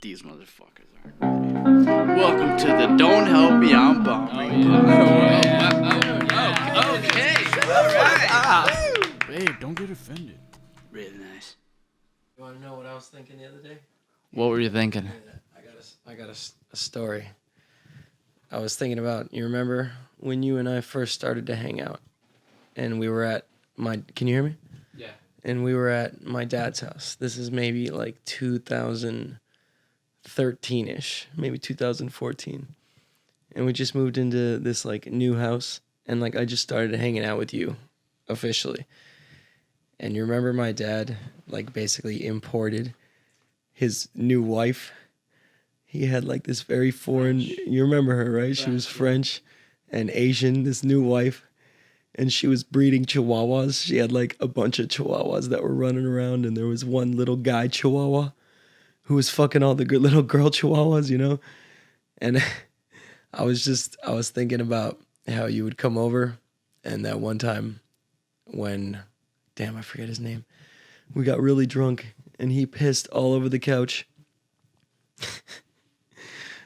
These motherfuckers aren't ready. Welcome to the Don't Help Me, I'm Bombing. Okay. All right. Babe, don't get offended. Really nice. You want to know what I was thinking the other day? What were you thinking? I got a story. I was thinking about, you remember when you and I first started to hang out and we were at can you hear me? Yeah. And we were at my dad's house. This is maybe like 2013-ish, maybe 2014. And we just moved into this like new house and like I just started hanging out with you officially. And you remember my dad like basically imported his new wife. He had like this very foreign, you remember her, right? She was French and Asian, this new wife. And she was breeding chihuahuas. She had like a bunch of chihuahuas that were running around. And there was one little guy chihuahua who was fucking all the good little girl chihuahuas, you know? And I was thinking about how you would come over. And that one time when, damn, I forget his name. We got really drunk and he pissed all over the couch.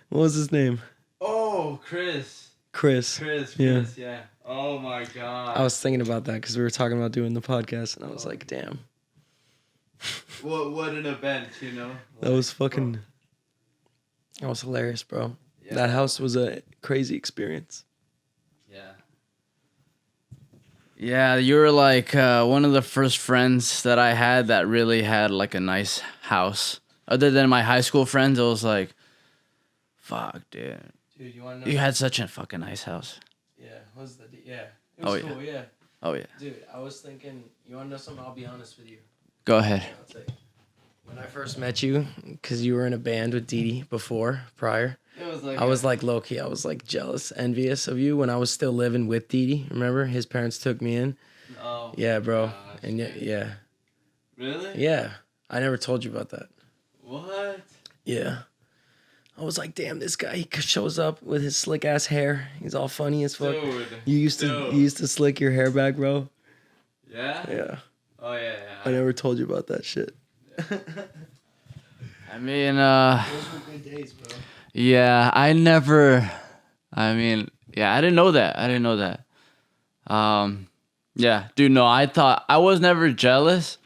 What was his name? Oh, Chris. Chris, Yeah. Oh my God. I was thinking about that because we were talking about doing the podcast, and I was like, damn. What an event, you know? That was fucking... That was hilarious, bro. Yeah. That house was a crazy experience. Yeah. Yeah, you were like one of the first friends that I had that really had like a nice house. Other than my high school friends, it was like, fuck, dude. Dude, you want to know? You had such a fucking nice house. Yeah, yeah. It was cool, yeah. Oh, yeah. Dude, I was thinking, you want to know something? I'll be honest with you. Go ahead. I'll tell you. When I first met you, because you were in a band with Dee Dee prior, It was like I was like low-key, I was like jealous, envious of you when I was still living with Dee Dee. Remember? His parents took me in. Oh. Yeah, bro. Gosh, And yeah. Really? Yeah. I never told you about that. What? Yeah. I was like, damn, this guy, he shows up with his slick ass hair. He's all funny as fuck. Dude. You used to slick your hair back, bro. Yeah? Yeah. Oh, yeah. I never told you about that shit. I mean, Those were good days, bro. yeah, I didn't know that. Yeah, dude, no, I was never jealous.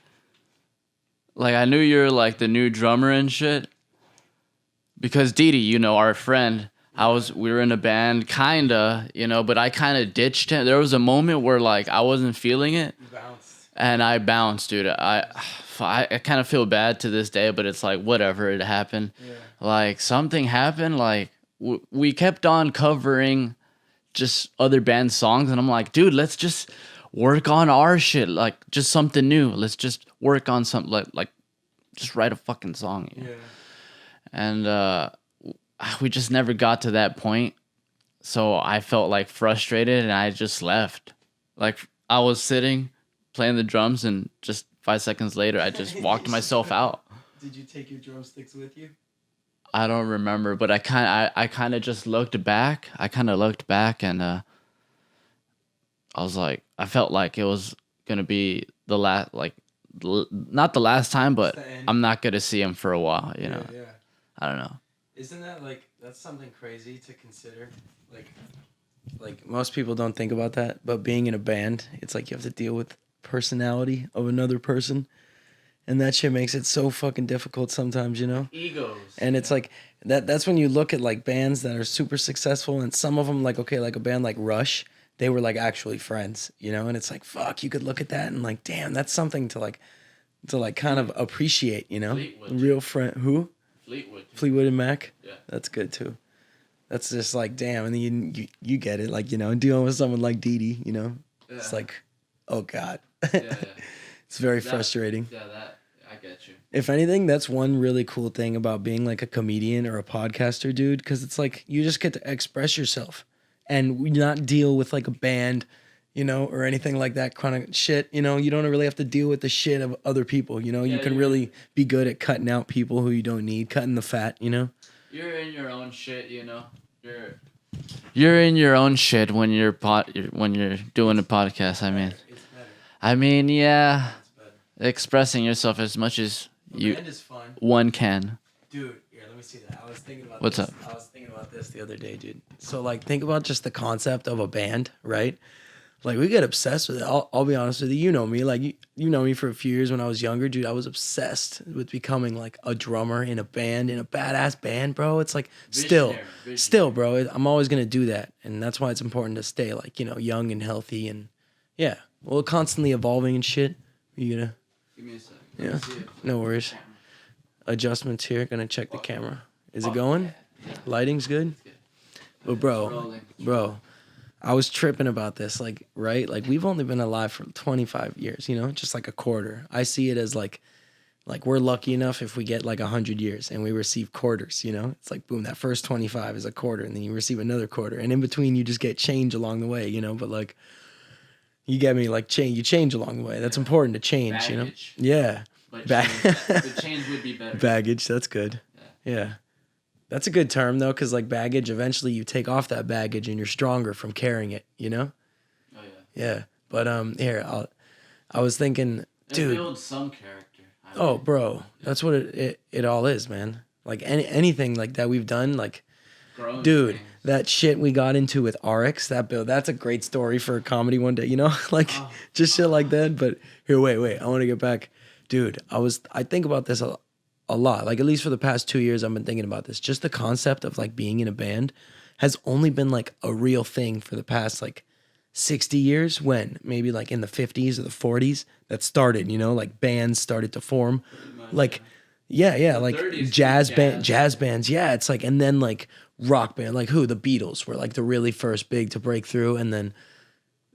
Like, I knew you were like the new drummer and shit. Because Dee Dee, you know, our friend, we were in a band, kinda, you know, but I kinda ditched him. There was a moment where like I wasn't feeling it. You bounced. And I bounced, dude. I kind of feel bad to this day, but it's like, whatever, it happened. Yeah. Like, something happened, like, we kept on covering just other band songs, and I'm like, dude, let's just work on our shit, like, just something new. Let's just work on something, like just write a fucking song. You know? Yeah. And we just never got to that point, so I felt, like, frustrated, and I just left. Like, I was sitting, playing the drums, and just 5 seconds later, I just walked myself out. Did you take your drumsticks with you? I don't remember, but I kind of just looked back. And I was like, I felt like it was gonna be the last, like, not the last time, but I'm not gonna see him for a while. You know, Yeah. I don't know. Isn't that like, that's something crazy to consider? Like most people don't think about that, but being in a band, it's like you have to deal with personality of another person. And that shit makes it so fucking difficult sometimes, you know? Egos. And it's like, that's when you look at like bands that are super successful, and some of them, like, okay, like a band like Rush, they were like actually friends, you know? And it's like, fuck, you could look at that and like, damn, that's something to like kind of appreciate, you know? Fleetwood. Real friend. Who? Fleetwood and Mac? Yeah. That's good too. That's just like, damn, and then you get it, like, you know, dealing with someone like Dee Dee, you know? Yeah. It's like, oh God. Yeah. It's very frustrating. Yeah, I get you. If anything, that's one really cool thing about being like a comedian or a podcaster, dude, because it's like you just get to express yourself and not deal with like a band, you know, or anything like that kind of shit. You know, you don't really have to deal with the shit of other people, you know? You can really be good at cutting out people who you don't need, cutting the fat, you know? You're in your own shit, you know? You're in your own shit when you're doing a podcast. I mean, yeah, expressing yourself as much as band is fun. one can. Dude, here, let me see that. I was thinking about What's this. up? I was thinking about this the other day, dude. So like, think about just the concept of a band, right? Like we get obsessed with it. I'll be honest with you. You know me. Like you know me for a few years when I was younger, dude. I was obsessed with becoming like a drummer in a band, in a badass band, bro. It's like still, bro. I'm always gonna do that, and that's why it's important to stay like young and healthy, and yeah, well, constantly evolving and shit. You gonna? Give me a sec. Yeah. No worries. Adjustments here. Gonna check the camera. Is it going? Lighting's good. But bro. I was tripping about this, like, right? Like, we've only been alive for 25 years, just like a quarter. I see it as like we're lucky enough if we get like 100 years and we receive quarters, It's like, boom, that first 25 is a quarter and then you receive another quarter. And in between, you just get change along the way, But like, you get me, like, you change along the way. That's important to change, Baggage. Yeah. But the change would be better. Baggage, that's good. Yeah. That's a good term, though, because, like, baggage, eventually you take off that baggage and you're stronger from carrying it, Oh, yeah. Yeah. But, here, I was thinking, dude. It builds some character. Oh, bro. That's what it all is, man. Like, anything like that we've done, like, dude, things. that shit we got into with RX, that's a great story for a comedy one day, Like, just shit like that. But, here, wait. I want to get back. Dude, I think about this a lot. Like, at least for the past 2 years, I've been thinking about this. Just the concept of like being in a band has only been like a real thing for the past like 60 years, when maybe like in the 50s or the 40s that started, like bands started to form. Like, yeah, like 30s, jazz bands. Yeah, it's like, and then like rock band, like the Beatles were like the really first big to break through, and then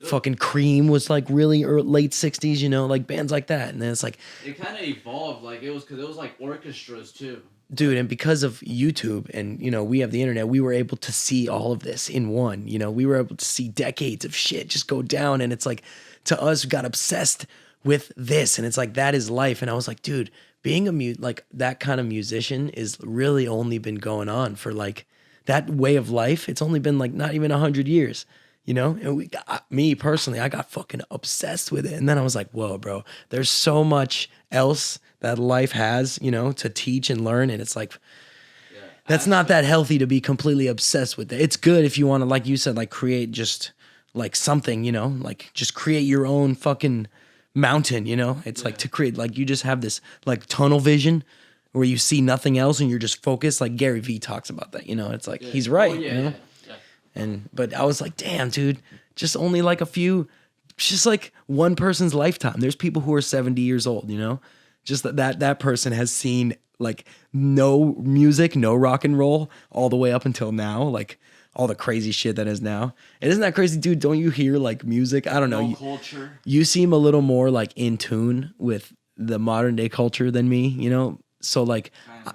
fucking Cream was like really late 60s, like bands like that. And then it's like, it kind of evolved, like it was because it was like orchestras too. dude, and because of YouTube and we have the internet, we were able to see all of this in one. We were able to see decades of shit just go down, and it's like, to us, we got obsessed with this, and it's like, that is life. And I was like, dude, being like that kind of musician is really only been going on for like that way of life. It's only been like not even 100 years. And me personally, I got fucking obsessed with it. And then I was like, whoa, bro, there's so much else that life has, to teach and learn. And it's like, that's not that healthy to be completely obsessed with it. It's good if you want to, like you said, like create just like something, like just create your own fucking mountain, It's like to create, like you just have this like tunnel vision where you see nothing else and you're just focused. Like Gary Vee talks about that, It's like, he's right, Yeah. But I was like, damn, dude, just only like just like one person's lifetime. There's people who are 70 years old, just that person has seen like no music, no rock and roll all the way up until now, like all the crazy shit that is now. And isn't that crazy, dude? Don't you hear like music? I don't know. Culture. You seem a little more like in tune with the modern day culture than me, So like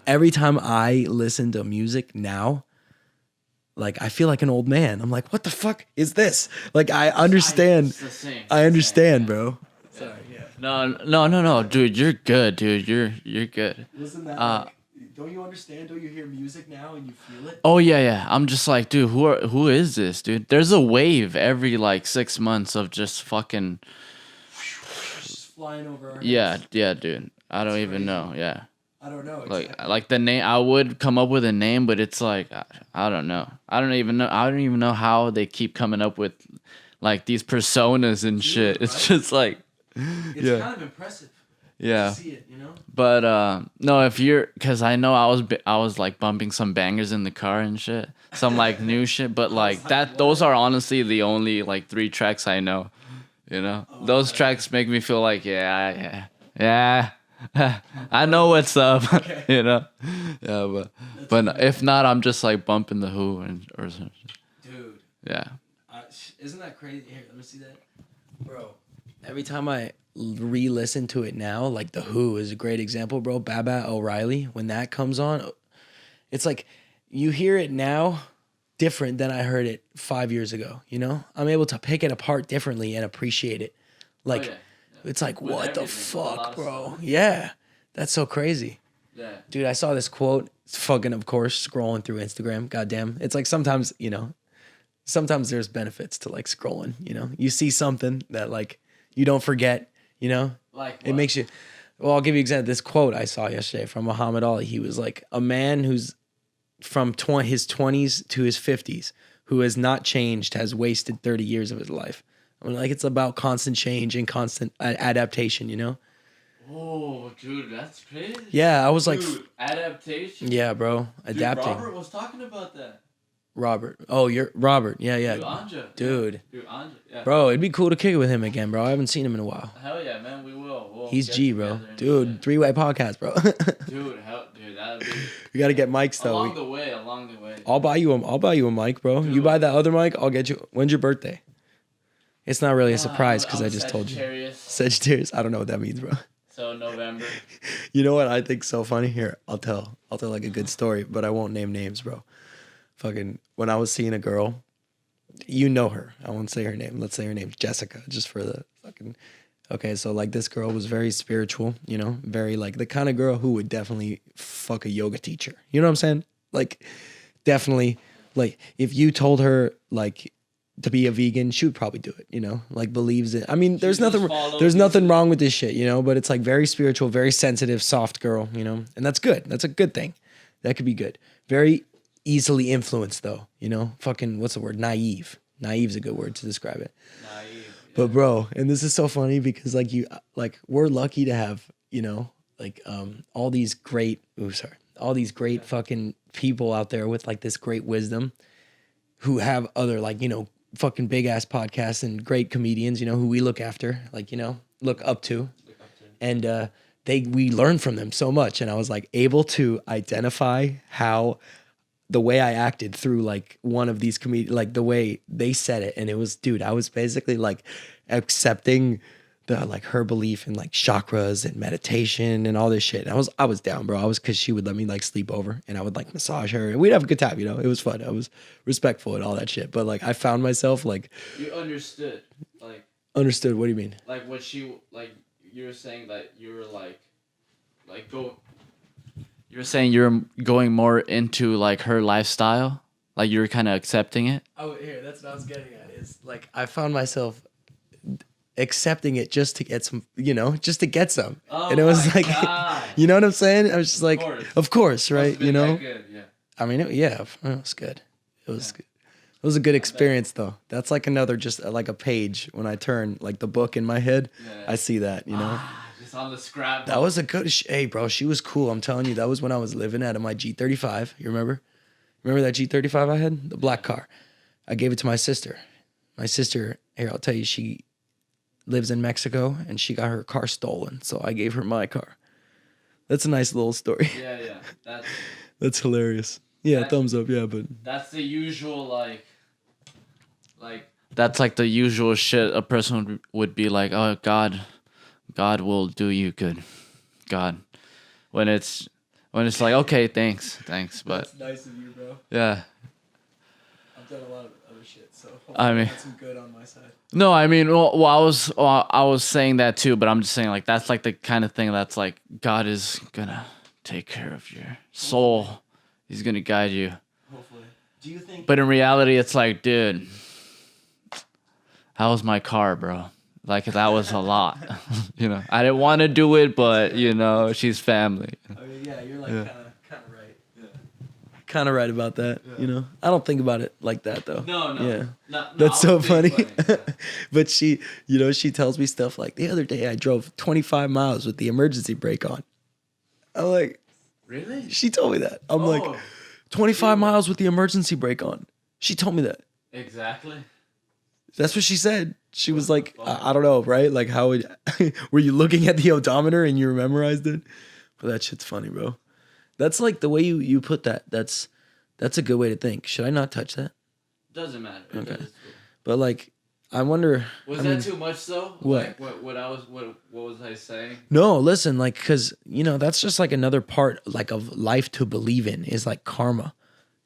every time I listen to music now, like I feel like an old man. I'm like, what the fuck is this? Like I understand. I understand, bro. Sorry, yeah. No, dude, you're good, dude. You're good. Listen, that don't you understand? Don't you hear music now and you feel it? Oh yeah. I'm just like, dude, who is this, dude? There's a wave every like 6 months of just fucking just flying over our yeah, heads. dude. I don't even know. Yeah. I don't know. Exactly. Like the name, I would come up with a name, but it's like I don't know. I don't even know how they keep coming up with like these personas and shit. Right? It's just like it's kind of impressive. Yeah. To see it, But no, if you're, cause I know I was like bumping some bangers in the car and shit, some like new shit. But like that, those are honestly the only like 3 tracks I know. Those tracks make me feel like yeah. I know what's up, Okay. Yeah, but if not, I'm just like bumping the Who or something. Dude. Yeah. Isn't that crazy? Here, let me see that, bro. Every time I re-listen to it now, like the Who is a great example, bro. Baba O'Reilly, when that comes on, it's like you hear it now different than I heard it 5 years ago. I'm able to pick it apart differently and appreciate it, like. Yeah. It's like, With what the everything, with a lot fuck, of stuff. stuff. Yeah. That's so crazy. Yeah. Dude, I saw this quote, fucking, of course, scrolling through Instagram. Goddamn. It's like sometimes there's benefits to like scrolling, You see something that like you don't forget, Like It makes you, well, I'll give you an example. This quote I saw yesterday from Muhammad Ali. He was like, a man who's from his 20s to his 50s who has not changed has wasted 30 years of his life. I mean, like, it's about constant change and constant adaptation, you know? Oh, dude, that's crazy. Yeah, I was like, Dude, adaptation. yeah, bro, Dude, adapting. Robert was talking about that. Robert. Oh, you're Robert. Yeah, yeah. Dude, Anja. Dude. Yeah. Dude, Anja. Yeah. Bro, it'd be cool to kick it with him again, bro. I haven't seen him in a while. Hell yeah, man, we will. We'll He's get G, bro. together and Dude, shit. three-way podcast, bro. Dude, that'd be We gotta get mics though. along the way. I'll buy you a mic, bro. Dude. You buy that other mic, I'll get you. When's your birthday? It's not really a surprise because I'm I just told you. Sagittarius, Sagittarius. I don't know what that means, bro. so November. You know what I think's so funny? Here, I'll tell like a good story, but I won't name names, bro. Fucking when I was seeing a girl, you know her. I won't say her name. Let's say her name's Jessica, just for the fucking. Okay, so like this girl was very spiritual, you know, very like the kind of girl who would definitely fuck a yoga teacher. You know what I'm saying? Like, definitely, like if you told her like to be a vegan, she would probably do it. You know, like believes it. I mean, there's nothing wrong with this shit, you know. But it's like very spiritual, very sensitive, soft girl, you know, and that's good. That's a good thing. That could be good. Very easily influenced though, you know. Fucking what's the word? Naive. Naive's a good word to describe it. Naive. But bro, and this is so funny because we're lucky to have, you know, like all these great fucking people out there with like this great wisdom who have other like, you know, fucking big ass podcasts and great comedians, you know, who we look after, like, you know, look up to. And we learn from them so much. And I was like able to identify how the way I acted through like one of these like the way they said it. And it was, dude, I was basically like accepting the like her belief in like chakras and meditation and all this shit. And I was down, bro. Cause she would let me like sleep over and I would like massage her and we'd have a good time, you know. It was fun. I was respectful and all that shit. But like I found myself like You understood. Understood, what do you mean? Like what she like you were saying that you were like go. You were saying you're going more into like her lifestyle, like you're kind of accepting it. Oh, here, that's what I was getting at. Is like I found myself accepting it just to get some, you know, just to get some. Oh, and it was my like, God. You know what I'm saying? I was just like, of course, right? You know? Good, yeah. I mean, it was good. It was good. It was a good experience though. That's like another, just like a page when I turn like the book in my head, I see that, you know? Just on the scrap. That was a good, hey bro, she was cool. I'm telling you, that was when I was living out of my G35. You remember? Remember that G35 I had? The black car. I gave it to my sister. My sister, here, I'll tell you, she lives in Mexico and she got her car stolen. So I gave her my car. That's a nice little story. Yeah. That's hilarious. Yeah, thumbs up. Yeah, but that's the usual like that's like the usual shit a person would be like, oh God will do you good. God. When it's like, okay, thanks. But that's nice of you, bro. Yeah. I've done a lot of other shit, so I mean, some good on my side. No, I mean, well, I was saying that too, but I'm just saying like that's like the kind of thing that's like God is gonna take care of your soul. He's gonna guide you. Hopefully. Do you think? But in reality, it's like, dude, how was my car, bro? Like that was a lot. You know, I didn't want to do it, but you know, she's family. I mean, yeah, you're like kind of right. Yeah. Kind of right about that. Yeah. You know, I don't think about it like that though. No. Yeah. No, that's so funny. Yeah. But she, you know, she tells me stuff like the other day I drove 25 miles with the emergency brake on. I'm like, really? She told me that. I'm like, 25 miles with the emergency brake on. She told me that. Exactly. That's what she said. She was like, I don't know, right? Like, how would were you looking at the odometer and you memorized it? But that shit's funny, bro. That's like the way you put that. That's a good way to think. Should I not touch that? Doesn't matter. Okay. But like, I wonder. Was that too much though? What? Like, what was I saying? No, listen, like, cause you know that's just like another part like of life to believe in is like karma,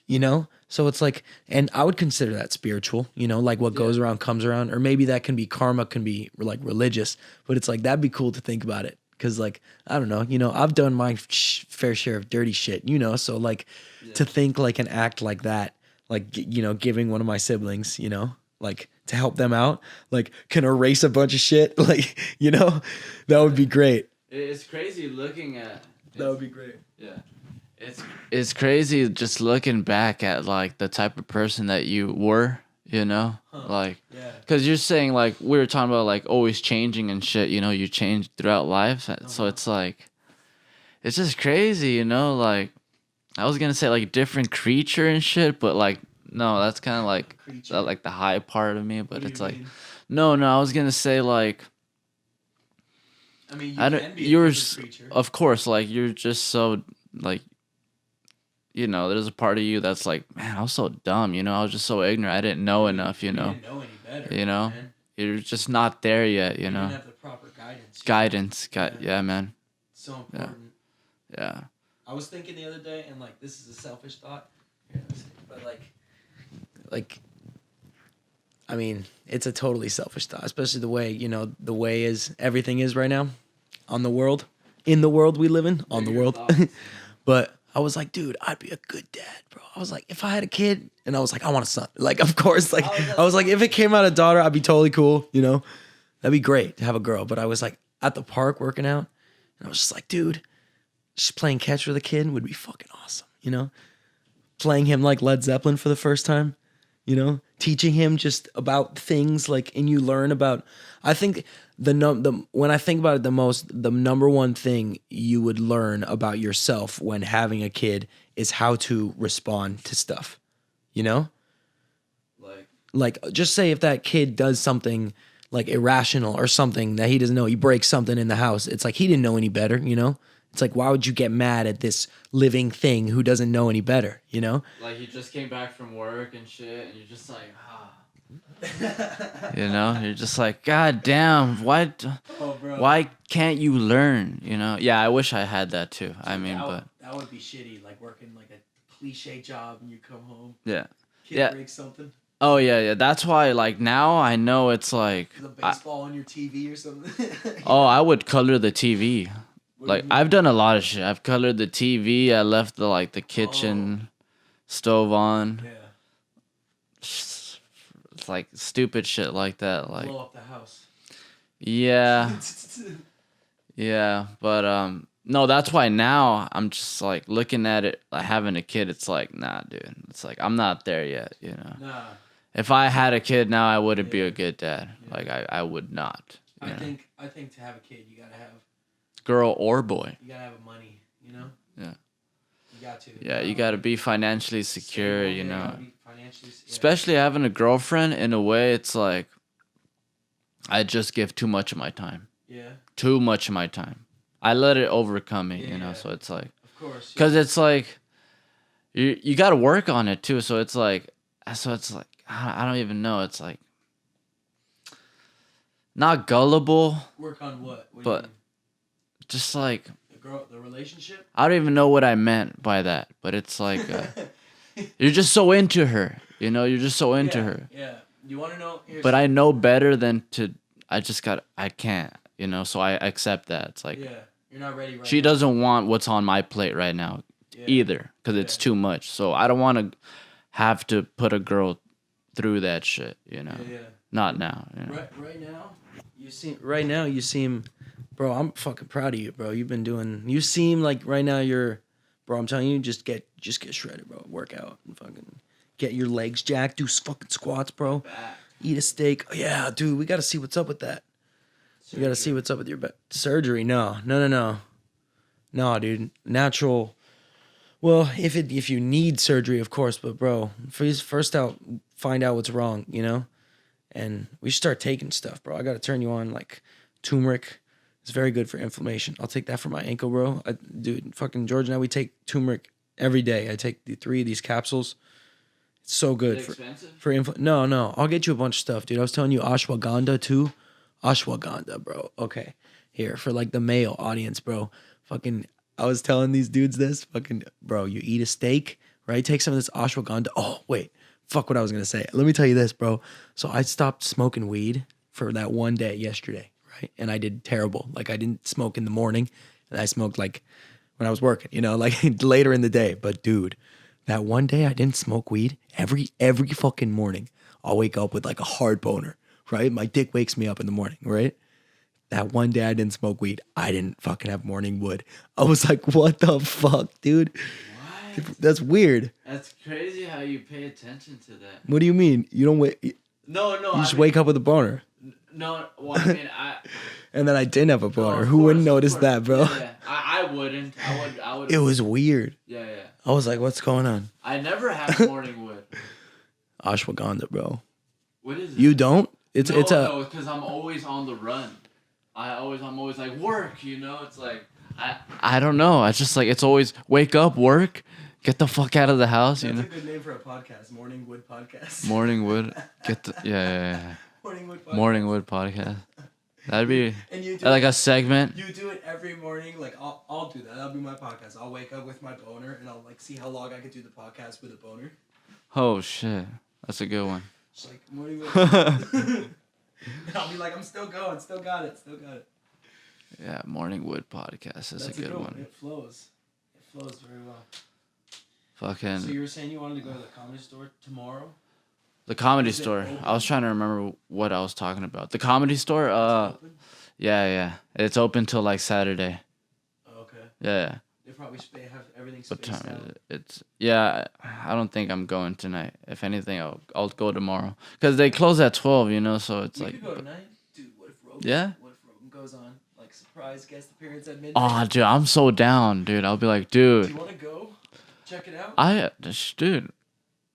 you know. So it's like, and I would consider that spiritual, you know, like what goes around comes around, or maybe that can be karma, can be like religious, but it's like that'd be cool to think about it, cause like I don't know, you know, I've done my fair share of dirty shit, you know, so like to think like an act like that, like you know, giving one of my siblings, you know, like to help them out, like can erase a bunch of shit, like you know, that would be great. It's crazy looking at. That would be great. Yeah, it's crazy just looking back at like the type of person that you were, like, Yeah. because you're saying like we were talking about like always changing and shit, you change throughout life, so it's like it's just crazy, like I was gonna say like different creature and shit, but like no, that's kind of like Creature? like the high part of me, but What do it's you like mean? no, I was gonna say like I mean, you I can don't. be a You're, different creature. of course, like you're just so like, there's a part of you that's like, man, I was so dumb. I was just so ignorant. I didn't know enough. You didn't know any better. You know, Man. you're just not there yet. You didn't have the proper guidance. Guidance. Yeah. Yeah, man. It's so important. Yeah. I was thinking the other day, and like this is a selfish thought, but like, I mean, it's a totally selfish thought, especially the way the way is everything is right now, in the world we live in, on the world. But I was like, dude, I'd be a good dad, bro. I was like, if I had a kid, and I was like, I want a son. Like, of course, like I was like, if it came out a daughter, I'd be totally cool. That'd be great to have a girl. But I was like at the park working out, and I was just like, dude. Just playing catch with a kid would be fucking awesome, Playing him like Led Zeppelin for the first time, Teaching him just about things like, and you learn about. I think when I think about it, the number one thing you would learn about yourself when having a kid is how to respond to stuff, Like just say if that kid does something like irrational or something that he doesn't know, he breaks something in the house. It's like he didn't know any better, It's like, why would you get mad at this living thing who doesn't know any better, Like you just came back from work and shit, and you're just like, you're just like, God damn, why can't you learn? Yeah, I wish I had that too. I mean, but that would be shitty. Like working like a cliche job and you come home, yeah, kid breaks something. Oh yeah. That's why like now I know it's like The baseball on your TV or something. I would color the TV. Like I've done a lot of shit. I've colored the TV. I left the kitchen stove on. Yeah. It's like stupid shit like that. Like blow up the house. Yeah. Yeah, but no, that's why now I'm just like looking at it, like having a kid. It's like, nah, dude. It's like I'm not there yet. Nah. If I had a kid now, I wouldn't be a good dad. Yeah. Like I would not. I think to have a kid, you gotta have girl or boy. You gotta have money, Yeah. You got to. Yeah, you gotta be financially secure, Financially, Especially having a girlfriend, in a way, it's like I just give too much of my time. Yeah. Too much of my time. I let it overcome me, so it's like. Of course. Because it's like you got to work on it too. So it's like I don't even know. It's like not gullible. Work on what? But just like the relationship. I don't even know what I meant by that. But it's like you're just so into her. You're just so into her. Yeah. You want to know? But I know better than to. I can't. So I accept that. It's like. Yeah. You're not ready right she now. doesn't want what's on my plate right now either, because it's too much. So I don't want to have to put a girl through that shit, Yeah. Not now. Right now you seem, bro, I'm fucking proud of you, bro. You seem like right now bro, I'm telling you, just get shredded, bro. Work out and fucking get your legs jacked, do fucking squats, bro. Eat a steak. Oh, yeah, dude, we got to see what's up with that. You got to see what's up with your surgery. No, dude. Natural. Well, if you need surgery, of course, but bro, find out what's wrong, and we should start taking stuff, bro. I got to turn you on like turmeric. It's very good for inflammation. I'll take that for my ankle, bro. Dude, fucking George and I, we take turmeric every day. I take the 3 of these capsules. It's so good for No, I'll get you a bunch of stuff, dude. I was telling you ashwagandha too. Ashwagandha, bro. Okay. Here, for like the male audience, bro. Fucking, I was telling these dudes this. Fucking, bro, you eat a steak, right? Take some of this ashwagandha. Oh, wait. Fuck what I was going to say. Let me tell you this, bro. So I stopped smoking weed for that one day yesterday, right? And I did terrible. Like, I didn't smoke in the morning. And I smoked like when I was working, like later in the day. But dude, that one day I didn't smoke weed. Every fucking morning, I'll wake up with like a hard boner. Right? My dick wakes me up in the morning, right? That one day I didn't smoke weed. I didn't fucking have morning wood. I was like, what the fuck, dude? That's weird. That's crazy how you pay attention to that. What do you mean? You don't wait. You No, just wake up with a boner. No, well, I mean, And then I didn't have a no, boner. of Who wouldn't course, of notice course. that, bro? Yeah. I wouldn't. I would. It was weird. Yeah. I was like, what's going on? I never have morning wood. Ashwagandha, bro. What is it? You don't? It's a No, because I'm always on the run. I'm always like work. You know, it's like I don't know. I just like it's always wake up, work, get the fuck out of the house. You know. good name for a podcast. Morning Wood Podcast. Morning wood. Get the yeah. Morning Wood Podcast. Morning wood podcast. That'd be And you do like a segment. You do it every morning. Like I'll do that. That'll be my podcast. I'll wake up with my boner and I'll like see how long I can do the podcast with a boner. Oh shit, that's a good one. Just like morning wood. I'll be like, I'm still going. Still got it. Yeah, morning wood podcast is a good one. It flows. It flows very well. Fucking So you were saying you wanted to go to the comedy store tomorrow? the comedy Is it store. open? I was trying to remember what I was talking about. The comedy store. Open? Yeah. It's open till like Saturday. Oh, okay. Yeah. They probably have everything What spaced time out. is it? It's yeah. I don't think I'm going tonight. If anything, I'll go tomorrow. Cause they close at 12. You know, so it's We like. could go tonight. Dude, what if Rogan? Yeah? What if Rogan goes on? Like surprise guest appearance at midnight? Oh, dude, I'm so down, dude. I'll be like, Do dude, you want to go? Check it out? dude,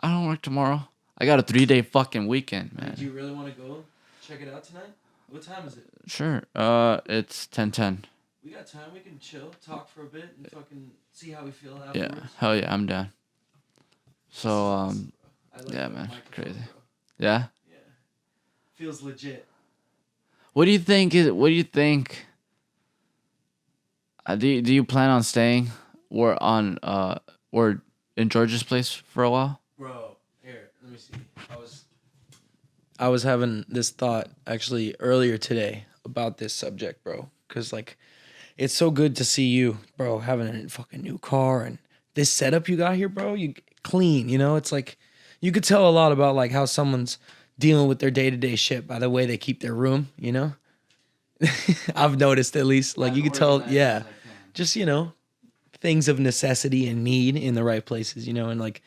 I don't work tomorrow. I got a 3-day fucking weekend, Do man. you really want to go check it out tonight? What time is it? Sure. It's 10:10. We got time. We can chill, talk for a bit, and fucking see how we feel Yeah, afterwards. hell yeah, I'm down. So I like yeah, the man, microphone, crazy. bro. Yeah. Yeah. Feels legit. What do you think? Do you plan on staying or in George's place for a while? Bro, here, let me see. I was having this thought actually earlier today about this subject, bro. Cause like, it's so good to see you, bro, having a fucking new car and this setup you got here, bro. You clean, you know. It's like you could tell a lot about like how someone's dealing with their day-to-day shit by the way they keep their room, you know. I've noticed at least, like you could tell, yeah, just you know, things of necessity and need in the right places, you know, and like,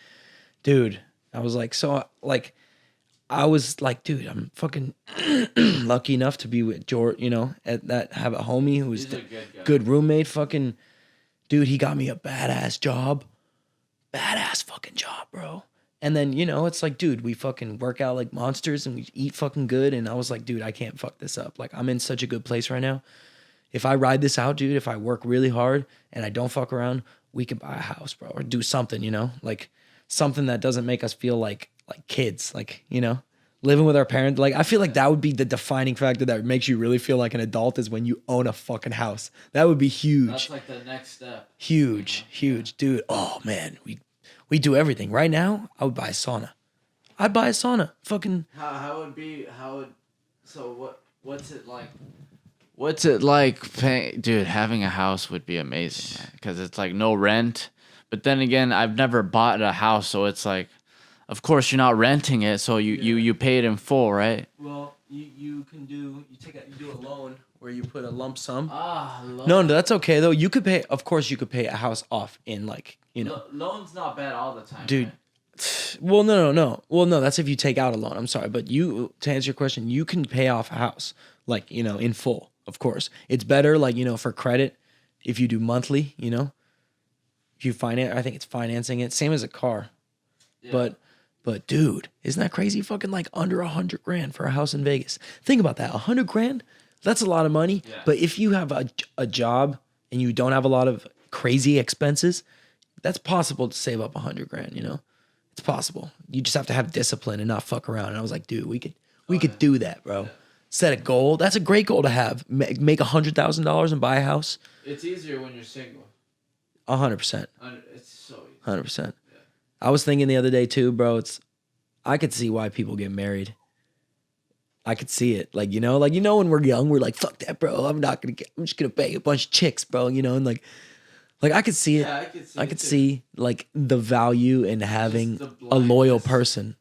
dude, I was like, dude, I'm fucking lucky enough to be with George, you know, have a homie who's He's a good guy. good roommate. Fucking, dude, he got me a badass fucking job, bro. And then, you know, it's like, dude, we fucking work out like monsters and we eat fucking good. And I was like, dude, I can't fuck this up. Like, I'm in such a good place right now. If I ride this out, dude, if I work really hard and I don't fuck around, we could buy a house, bro, or do something, you know, like something that doesn't make us feel like kids, like, you know, living with our parents. Like, I feel like that would be the defining factor that makes you really feel like an adult is when you own a fucking house. That would be huge. That's like the next step. Huge, dude. Oh man, we do everything. Right now, I would buy a sauna. I'd buy a sauna. Fucking What's it like? What's it like paying, dude? Having a house would be amazing, man, because it's like no rent. But then again, I've never bought a house, so it's like, of course you're not renting it, so you pay it in full, right? well, you do a loan where you put a lump sum. Loan. No, that's okay though. You could pay. Of course, you could pay a house off in like, you know. Loan's not bad all the time, Dude. right? Well, no. Well, no, that's if you take out a loan. I'm sorry, but to answer your question, you can pay off a house like, you know, in full. Of course, it's better like, you know, for credit if you do monthly. You know, if you finance, I think it's financing it. Same as a car, Yeah. but dude, isn't that crazy? Fucking like under $100,000 for a house in Vegas. Think about that. $100,000. That's a lot of money. Yeah. But if you have a job and you don't have a lot of crazy expenses, that's possible to save up $100,000. You know, it's possible. You just have to have discipline and not fuck around. And I was like, dude, we could do that, bro. Yeah. Set a goal. That's a great goal to have. Make $100,000 and buy a house. It's easier when you're single. 100%. It's so easy. 100%. Yeah. I was thinking the other day too, bro. I could see why people get married. I could see it. Like, you know, when we're young, we're like, fuck that, bro. I'm just gonna bang a bunch of chicks, bro. You know, and like I could see it. Yeah, I could see like the value in having the a loyal blindness. person.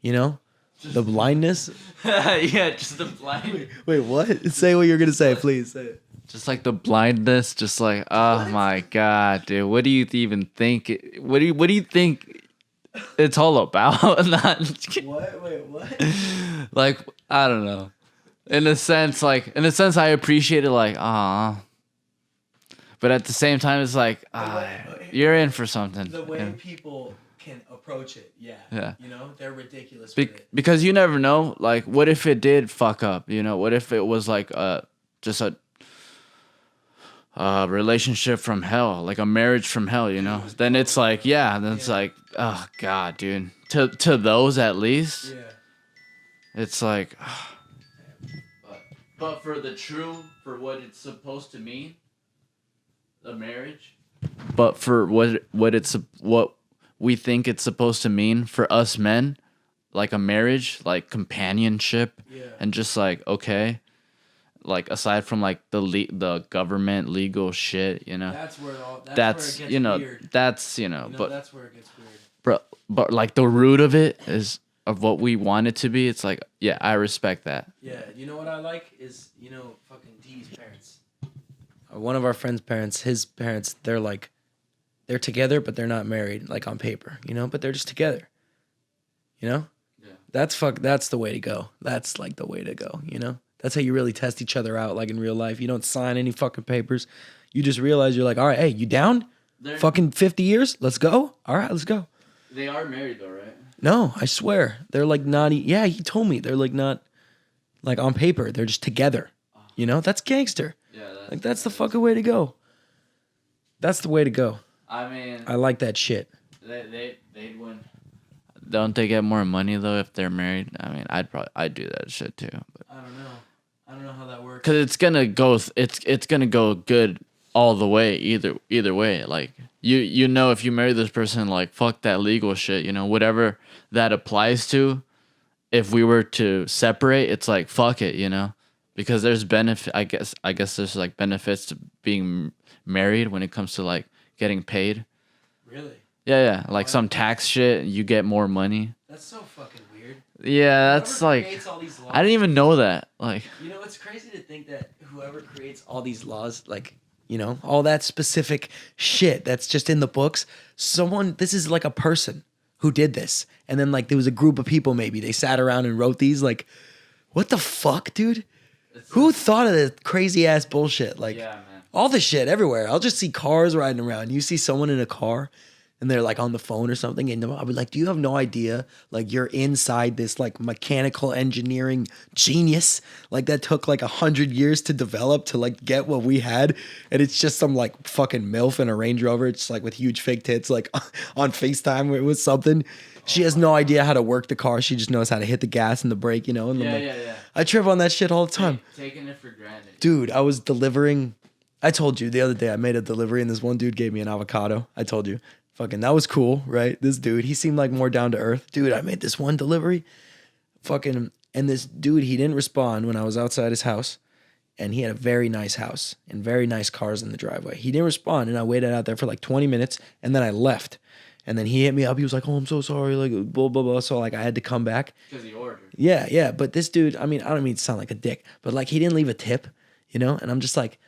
You know, the blindness. Yeah, just the blind. Wait, what? Say what you're gonna say, please. Say it. Just like the blindness, just like, oh my god, dude, what do you even think? What do you think it's all about? Not What? Wait, what? like I don't know. In a sense, I appreciate it, like, ah, but at the same time, it's like, you're in for something. The way people can approach it, Yeah. you know, they're ridiculous with it. Because you never know. Like, what if it did fuck up? You know, what if it was like just a relationship from hell, like a marriage from hell? You know, then it's like, yeah, then it's like, oh god, dude. To those at least, it's like. But for what it's supposed to mean, the marriage. But for what we think it's supposed to mean for us men, like a marriage, like companionship, and just like, okay, like aside from like the government legal shit, you know, That's where that's where it gets you know weird. that's you know, but That's where it gets weird. but like the root of it is of what we want it to be. It's like, yeah, I respect that. Yeah, you know what I like is, fucking D's parents. One of our friend's parents, his parents, they're together, but they're not married, like on paper, but they're just together. Yeah. That's the way to go. That's like the way to go, That's how you really test each other out, like in real life. You don't sign any fucking papers. You just realize you're like, all right, hey, you down? Fucking 50 years? Let's go? All right, let's go. They are married though, right? No, I swear. They're like not, yeah, he told me. They're like not, like on paper. They're just together. That's gangster. Yeah. That's the fucking way to go. That's the way to go. I mean, I like that shit. they'd win. Don't they get more money though if they're married? I mean, I'd do that shit too. But. I don't know how that works. Cause it's gonna go good all the way either way. Like you know, if you marry this person, like fuck that legal shit. Whatever that applies to. If we were to separate, it's like fuck it. Because there's benefit. I guess there's like benefits to being married when it comes to like getting paid. Really? Yeah. Like some tax shit, you get more money. That's so fucking weird. Yeah, that's like. I didn't even know that. Like. It's crazy to think that whoever creates all these laws, like, all that specific shit that's just in the books, this is like a person who did this. And then like there was a group of people, maybe they sat around and wrote these. Like, what the fuck, dude? Who thought of this crazy ass bullshit? Like, Yeah, man. all the shit everywhere. I'll just see cars riding around. You see someone in a car and they're like on the phone or something. And I'll be like, do you have no idea? Like, you're inside this like mechanical engineering genius. Like, that took like 100 years to develop to like get what we had. And it's just some like fucking MILF in a Range Rover. It's like with huge fake tits, like on FaceTime with something. She has no idea how to work the car. She just knows how to hit the gas and the brake, And I'm like, Yeah. I trip on that shit all the time. Taking it for granted. Dude, I was delivering. I told you the other day I made a delivery and this one dude gave me an avocado. I told you. Fucking, that was cool, right? This dude, he seemed like more down to earth. Dude, I made this one delivery. Fucking, and this dude, he didn't respond when I was outside his house. And he had a very nice house and very nice cars in the driveway. He didn't respond and I waited out there for like 20 minutes and then I left. And then he hit me up. He was like, oh, I'm so sorry. Like, blah, blah, blah. So, like, I had to come back. Because he ordered. Yeah. But this dude, I mean, I don't mean to sound like a dick, but, like, he didn't leave a tip, And I'm just like,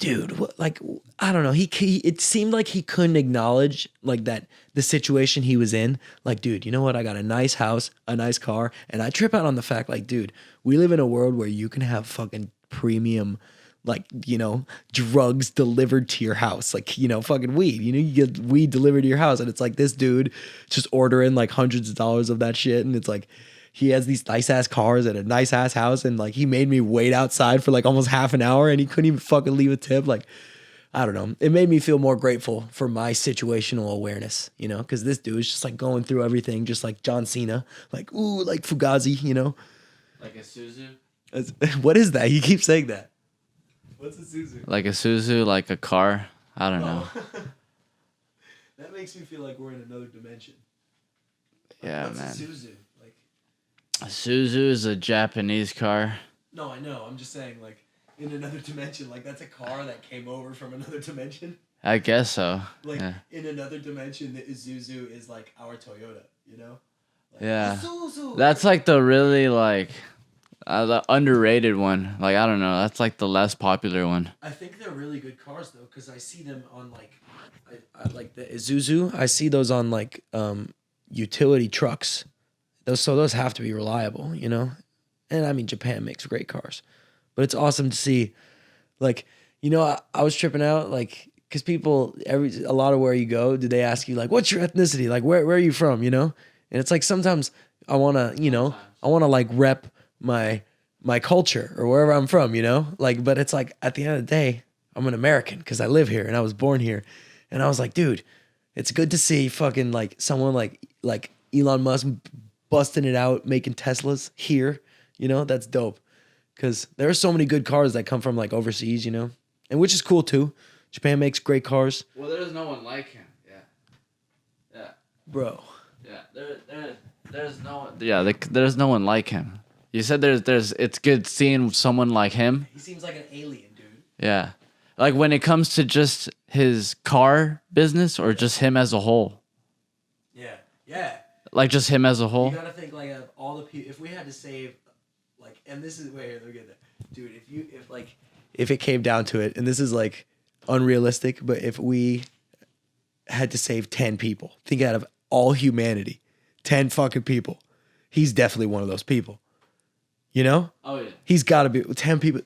dude, what, like, I don't know. It seemed like he couldn't acknowledge, like, that the situation he was in. Like, dude, you know what? I got a nice house, a nice car. And I trip out on the fact, like, dude, we live in a world where you can have fucking premium, like, drugs delivered to your house, like, fucking weed, you get weed delivered to your house. And it's like this dude just ordering like hundreds of dollars of that shit. And it's like, he has these nice ass cars and a nice ass house. And like, he made me wait outside for like almost half an hour and he couldn't even fucking leave a tip. Like, I don't know. It made me feel more grateful for my situational awareness, cause this dude is just like going through everything, just like John Cena, like, ooh, like Fugazi, Like a Suzu? What is that? You keep saying that. What's a Suzu? Like a Suzu, like a car. I don't know. That makes me feel like we're in another dimension. Yeah, What's man. a Suzu? Like, A Suzu is a Japanese car. no, I know. I'm just saying, like, in another dimension. Like, that's a car that came over from another dimension. I guess so. Like, yeah. in another dimension, the Isuzu is like our Toyota, Like, Yeah. Isuzu! That's like the really like The underrated one. Like I don't know. That's like the less popular one. I think they're really good cars though, because I see them on like, I like the Isuzu. I see those on like utility trucks. Those have to be reliable, you know. And I mean, Japan makes great cars, but it's awesome to see. Like, you know, I was tripping out, like, because people a lot of where you go, do they ask you like, what's your ethnicity? Like, where are you from? You know, and it's like sometimes I wanna, you know, I wanna like rep my culture or wherever I'm from, you know, like, but it's like at the end of the day, I'm an American because I live here and I was born here, and I was like, dude, it's good to see fucking like someone like Elon Musk busting it out, making Teslas here, you know, that's dope. Because there are so many good cars that come from like overseas, you know, and which is cool too. Japan makes great cars. Well, there's no one like him. Yeah. Bro. Yeah. There's no one. Yeah. There's no one like him. You said there's. It's good seeing someone like him. He seems like an alien, dude. Yeah. Like when it comes to just his car business or just him as a whole. Yeah. Yeah. Like just him as a whole. You gotta think like of all the people. If we had to save, like, and this is wait here, look at that, dude. If it came down to it, and this is like unrealistic, but if we had to save 10 people, think out of all humanity, 10 fucking people, he's definitely one of those people. You know? Oh yeah. He's got to be 10 people.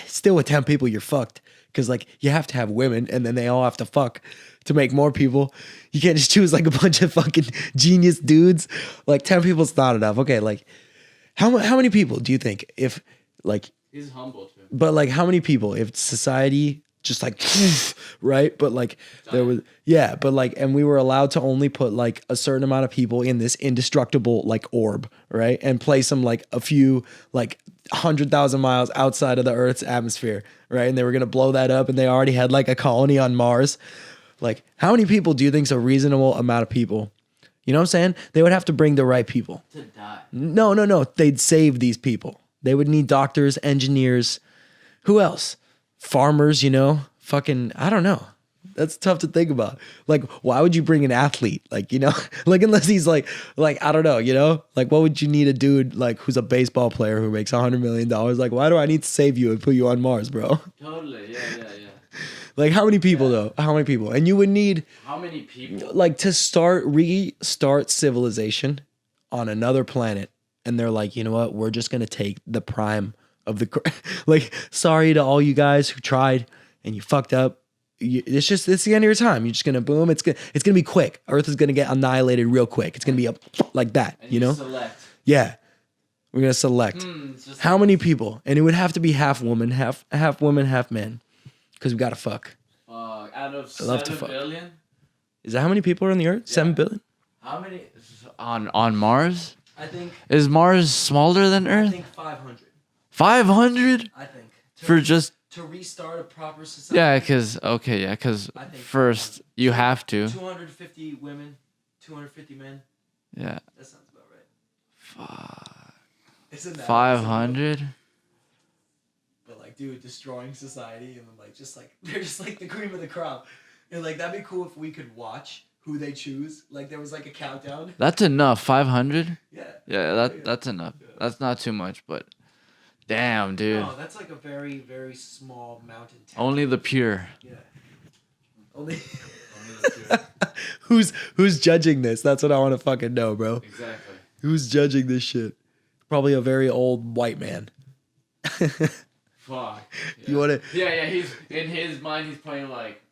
Still with 10 people, you're fucked. Because like you have to have women, and then they all have to fuck to make more people. You can't just choose like a bunch of fucking genius dudes. Like 10 people's not enough. Okay, like how many people do you think if like He's humble too. but like how many people if society just like right, but like there was but like, and we were allowed to only put like a certain amount of people in this indestructible like orb, right, and place them like a few like 100,000 miles outside of the Earth's atmosphere, right, and they were gonna blow that up, and they already had like a colony on Mars. Like how many people do you think's a reasonable amount of people? You know what I'm saying? They would have to bring the right people. To die. No. They'd save these people. They would need doctors, engineers. Who else? Farmers, you know? Fucking, I don't know. That's tough to think about. Like, why would you bring an athlete? Like, you know? Like, unless he's like, I don't know, you know? Like, what would you need a dude, like, who's a baseball player who makes $100 million? Like, why do I need to save you and put you on Mars, bro? Totally. Yeah. Like, how many people, though? How many people? And you would need... How many people? Like, to restart civilization on another planet, and they're like, you know what? We're just gonna take the prime of the like. Sorry to all you guys who tried and you fucked up. It's the end of your time. You're just gonna boom. It's gonna be quick. Earth is gonna get annihilated real quick. It's gonna be up like that. And you know? Select. Yeah, we're gonna select how many people, and it would have to be half woman, half woman, half men, because we gotta fuck. Out of I love to 7 fuck. billion? Is that how many people are on the Earth? 7 billion. How many on Mars? I think. Is Mars smaller than I Earth? think 500. 500 I think for just to restart a proper society. yeah, because I think first you have to 250 women, 250 men. yeah. That sounds about right. Fuck. Isn't that 500. But like, dude, destroying society, and then like just like they're just like the cream of the crop. And like that'd be cool if we could watch who they choose. Like there was like a countdown. That's enough. 500. Yeah. Yeah, that's enough. That's not too much, but damn, dude. No, that's like a very, very small mountain town. Only the pure. Yeah. Only who's judging this? That's what I want to fucking know, bro. Exactly. Who's judging this shit? Probably a very old white man. Fuck. Yeah. You want to? Yeah. He's in his mind. He's probably like,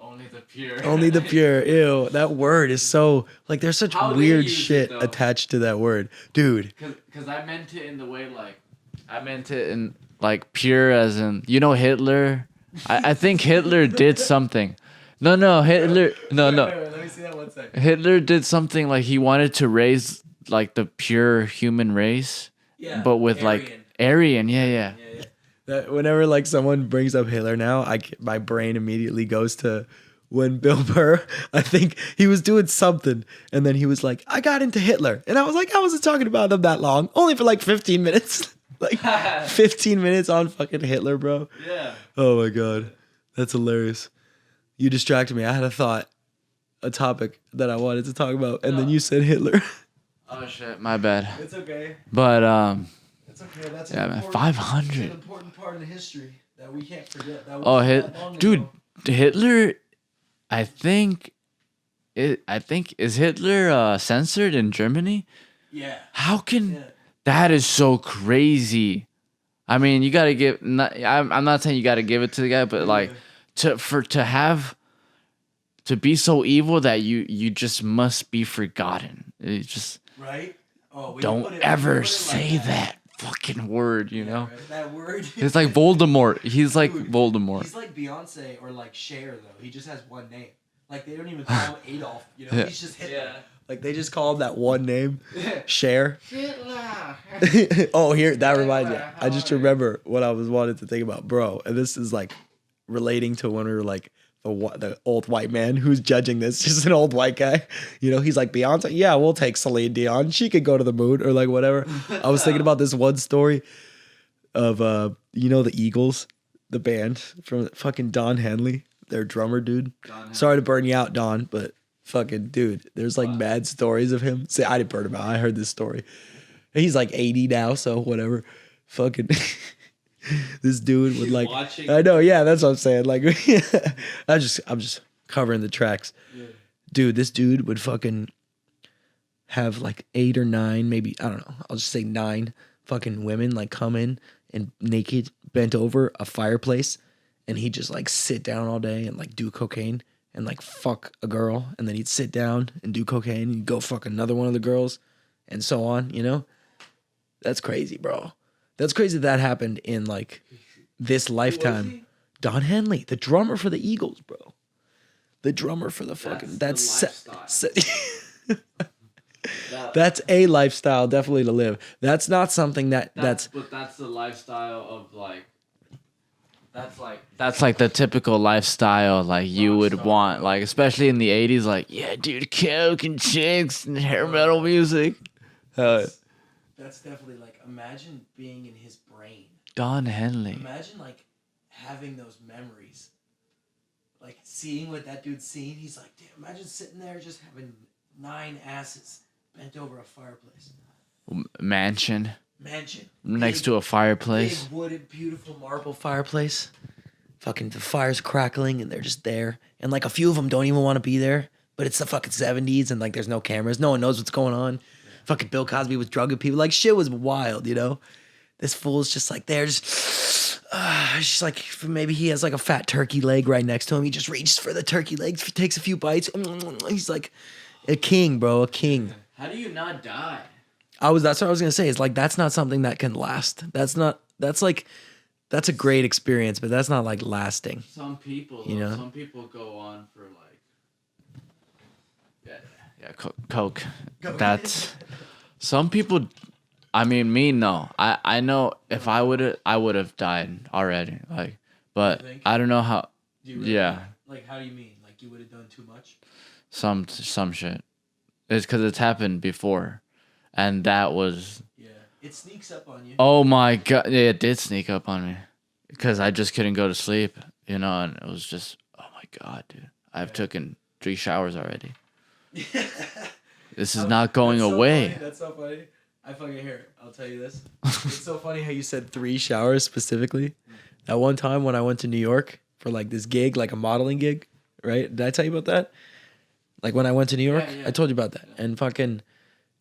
only the pure. Only the pure. Ew. That word is so like. There's such How they weird use it, shit though. attached to that word, dude. Because I meant it in the way like, I meant it in like pure as in, you know, Hitler. I think Hitler did something. No, Hitler. No. Wait, let me see that one second. Hitler did something like he wanted to raise like the pure human race, Yeah. but with like Aryan. Yeah. Yeah. That whenever like someone brings up Hitler now, my brain immediately goes to when Bill Burr, I think he was doing something, and then he was like, I got into Hitler. And I was like, I wasn't talking about him that long. Only for like 15 minutes. Like 15 minutes on fucking Hitler, bro. Yeah. Oh my God. That's hilarious. You distracted me. I had a topic that I wanted to talk about, and then you said Hitler. Oh shit, my bad. It's okay. But That's okay. That's Yeah, man, That's 500. an important part of history that we can't forget. That Oh, wasn't that long dude, ago. Hitler. I think is Hitler censored in Germany? Yeah. How can Yeah. that is so crazy? I mean, you gotta give. I'm not saying you gotta give it to the guy, but like to be so evil that you just must be forgotten. It just Right. Oh, when you don't put it- when you ever put it say like that fucking word. You Yeah, know, right? That word. it's like Voldemort. He's like Dude, Voldemort. He's like Beyonce or like Cher though. He just has one name. Like they don't even call him Adolf. You know, Yeah. he's just Hitler. Yeah. Like they just call him that one name, Cher. Hitler. Oh, here that reminds me. Hitler, I just how are you? remember what I was wanted to think about, bro. And this is like relating to when we were like the old white man who's judging this, just an old white guy. You know, he's like Beyonce. Yeah, we'll take Celine Dion. She could go to the moon or like whatever. I was thinking about this one story of you know, the Eagles, the band from fucking Don Henley, their drummer dude. Sorry to burn you out, Don, but fucking dude, there's like mad stories of him. Say I didn't burn him out. I heard this story. He's like 80 now, so whatever. Fucking this dude would like watching. I know, yeah, that's what I'm saying. Like I'm just covering the tracks. Yeah. Dude, this dude would fucking have like 8 or 9, maybe, I don't know, I'll just say 9 fucking women like come in and naked, bent over a fireplace, and he'd just like sit down all day and like do cocaine and like fuck a girl, and then he'd sit down and do cocaine and he'd go fuck another one of the girls, and so on, you know? That's crazy, bro. That's crazy that happened in like this lifetime. Don Henley, the drummer for the Eagles, bro. The drummer for the fucking That's the lifestyle. that's a lifestyle definitely to live. That's not something that's But that's the lifestyle of like. That's like the typical lifestyle like you would want, like especially in the 80s, like yeah, dude, coke and chicks and hair metal music. that's definitely like, imagine being in his brain. Don Henley. Imagine like having those memories. Like seeing what that dude's seen. He's like, damn, imagine sitting there just having 9 asses bent over a fireplace. Mansion Mansion. next to a fireplace. Big wooded, beautiful marble fireplace. Fucking the fire's crackling and they're just there. And like a few of them don't even want to be there. But it's the fucking 70s and like there's no cameras. No one knows what's going on. Fucking Bill Cosby was drugging people. Like shit was wild, you know? This fool's just like there, just like maybe he has like a fat turkey leg right next to him. He just reaches for the turkey leg, takes a few bites. He's like a king, bro, a king. How do you not die? That's what I was gonna say. It's like that's not something that can last. That's a great experience, but that's not like lasting. Some people, You know? some people go on for like, yeah, coke. That's some people. I mean, me no. I know if I would have died already. Like, but You think? I don't know how. Do you really, Yeah, Like, how do you mean? Like, you would have done too much? some shit. It's because it's happened before, and that was. Yeah. It sneaks up on you. Oh my god! Yeah, it did sneak up on me, because I just couldn't go to sleep. You know, and it was just, oh my god, dude! I've taken 3 showers already. This is not going That's so away. funny. That's so funny. I fucking hear it. I'll tell you this. It's so funny how you said 3 showers specifically. That one time when I went to New York for like this gig, like a modeling gig, right? Did I tell you about that? Like when I went to New York, Yeah. I told you about that. And fucking,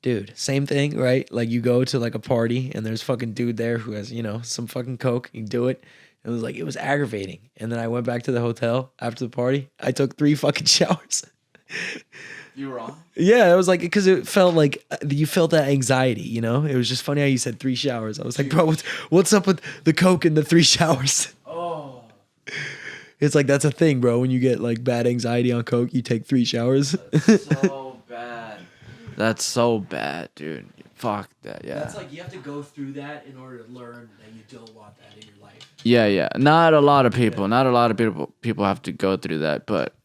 dude, same thing, right? Like you go to like a party and there's fucking dude there who has, you know, some fucking coke. You do it. It was like, it was aggravating. And then I went back to the hotel after the party. I took 3 fucking showers. You were on? Yeah, it was like, because it felt like you felt that anxiety, you know? It was just funny how you said 3 showers. I was like, bro, what's up with the coke and the 3 showers? Oh. It's like, that's a thing, bro. When you get like bad anxiety on coke, you take 3 showers. So bad. That's so bad, dude. Fuck that. Yeah. That's like, you have to go through that in order to learn that you don't want that in your life. Yeah. Not a lot of people. Not a lot of people have to go through that, but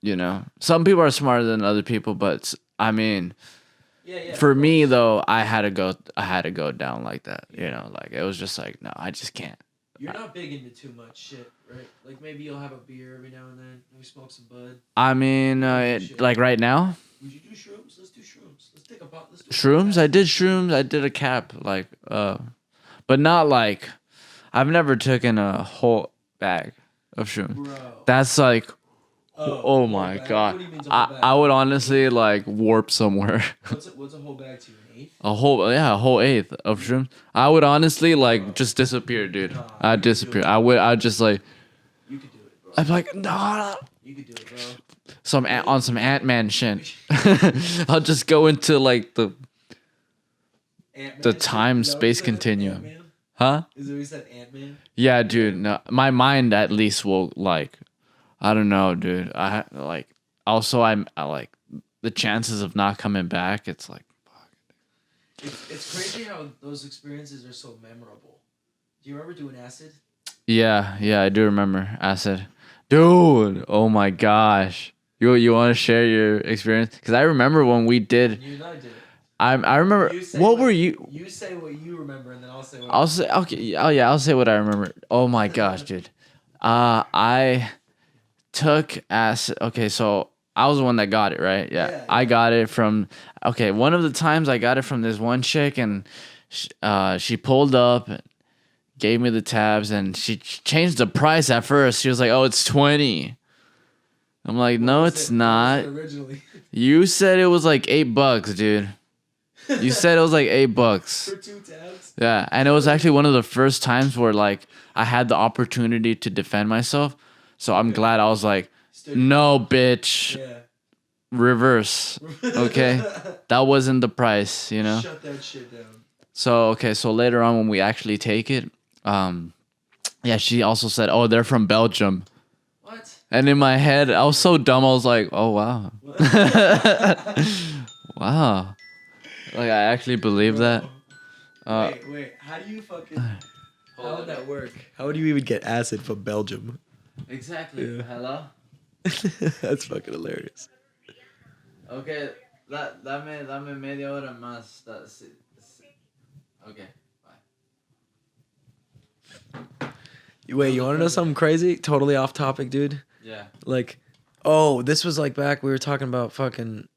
you know, some people are smarter than other people. But I mean, Yeah. for me though, I had to go down like that. You know, like it was just like, no, I just can't. You're not big into too much shit, right? Like maybe you'll have a beer every now and then. Maybe smoke some bud. I mean, like right now, Would you do shrooms? Let's do shrooms. Let's take a pot. Let's do shrooms. I did shrooms. I did a cap like but not like I've never taken a whole bag of shrooms. Bro. That's like, Oh, oh whole my bag? god, What do you mean it's a whole bag? I would honestly like warp somewhere. What's a whole bag to you? An eighth? A whole eighth of shrooms. I would honestly like just disappear, dude. Nah, I'd disappear. I'd just like, You could do it, bro. I'd be like, nah. You could do it, bro. On some Ant-Man shit. I'll just go into like the time space continuum. Huh? Is it we said Ant-Man? Yeah, dude. No, my mind at least will like, I don't know, dude. I like. Also, I like the chances of not coming back. It's like, It's crazy how those experiences are so memorable. Do you remember doing acid? yeah, I do remember acid, dude. Oh my gosh. You want to share your experience? Because I remember when we did. You and I did it. I remember. What were you? You say what you remember, and then I'll say what I'll say okay. Oh yeah, I'll say what I remember. Oh my gosh, dude. I took acid. Okay, so I was the one that got it, right? Yeah. I got it from. Okay, one of the times I got it from this one chick, and she pulled up, gave me the tabs, and she changed the price at first. She was like, "Oh, it's 20." I'm like, "No, it's not." Originally. You said it was like $8, dude. You said it was like $8. For 2 tabs? Yeah, and it was actually one of the first times where like I had the opportunity to defend myself. So I'm glad I was like, no, bitch, Yeah. reverse. Okay, that wasn't the price, you know. Shut that shit down. So so later on when we actually take it, yeah, she also said, oh, they're from Belgium. What? And in my head, I was so dumb. I was like, oh wow, wow. Like I actually believe that. Wait. How do you fucking... How would that work? How would you even get acid from Belgium? Exactly. Yeah. Hello. That's fucking hilarious. Okay, dame media hora más. Okay, bye. Wait, you want to know something crazy? Totally off topic, dude. Yeah. Like, oh, this was like back we were talking about fucking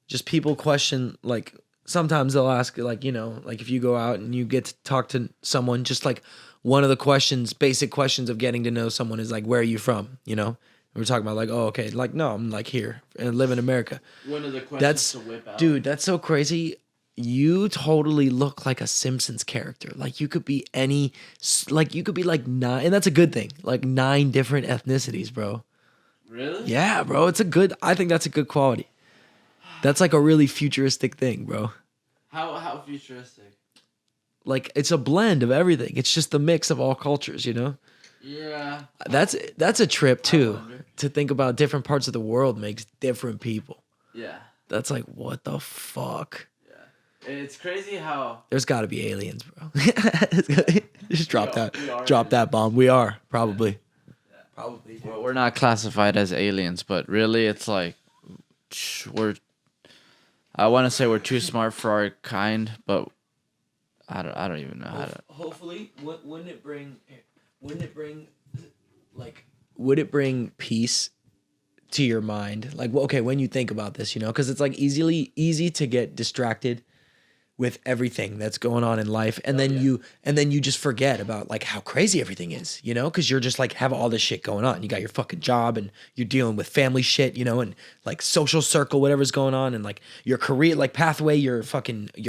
just people question, like sometimes they'll ask, like, you know, like if you go out and you get to talk to someone, just like one of the questions, basic questions of getting to know someone is like, where are you from? You know, and we're talking about like, oh, okay, like no, I'm like here and live in America. One of the questions That's to whip out. dude, that's so crazy. You totally look like a Simpsons character. Like you could be any, like you could be like 9, and that's a good thing. Like 9 different ethnicities, bro. Really? Yeah, bro. I think that's a good quality. That's like a really futuristic thing, bro. How futuristic? Like it's a blend of everything. It's just the mix of all cultures, you know? Yeah. That's a trip too. wonder. To think about different parts of the world makes different people. Yeah. That's like, what the fuck? It's crazy how. There's got to be aliens, bro. Just drop We are that bomb. We are probably. Probably. Well, we're not classified as aliens, but really, it's like I want to say we're too smart for our kind, but I don't even know how to. Hopefully, wouldn't it bring peace to your mind? Like, well, okay, when you think about this, you know, because it's like easy to get distracted with everything that's going on in life, and then you just forget about like how crazy everything is, you know, because you're just like have all this shit going on. You got your fucking job, and you're dealing with family shit, you know, and like social circle, whatever's going on, and like your career, like pathway, your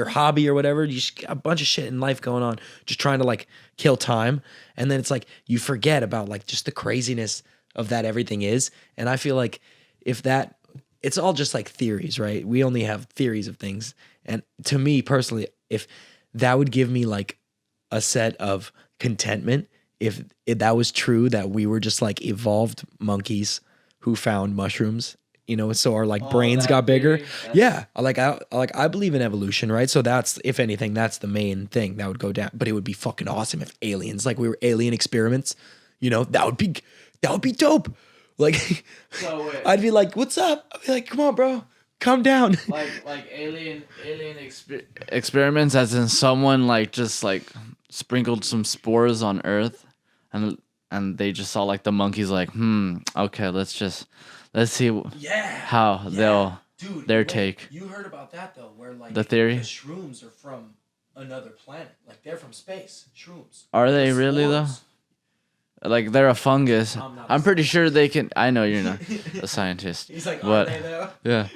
hobby or whatever. You just got a bunch of shit in life going on, just trying to like kill time, and then it's like you forget about like just the craziness of that everything is. And I feel like if that, it's all just like theories, right? We only have theories of things. And to me personally, if that would give me like a set of contentment, if that was true, that we were just like evolved monkeys who found mushrooms, you know, so our like brains got bigger. Yeah. I believe in evolution, right? So that's, if anything, that's the main thing that would go down. But it would be fucking awesome if aliens, like we were alien experiments, you know, that would be dope. Like, So wait. I'd be like, "What's up?" I'd be like, "Come on, bro, calm down." Like alien experiments, as in someone like just like sprinkled some spores on Earth, and they just saw like the monkeys like, okay, let's see how they'll Dude, their take. You heard about that though, where like The theory? the shrooms are from another planet. Like they're from space. Shrooms. Are they really though? Spores. Like they're a fungus. I'm not a I'm pretty scientist. sure they can. I know you're not a scientist. He's like, are but they though? yeah,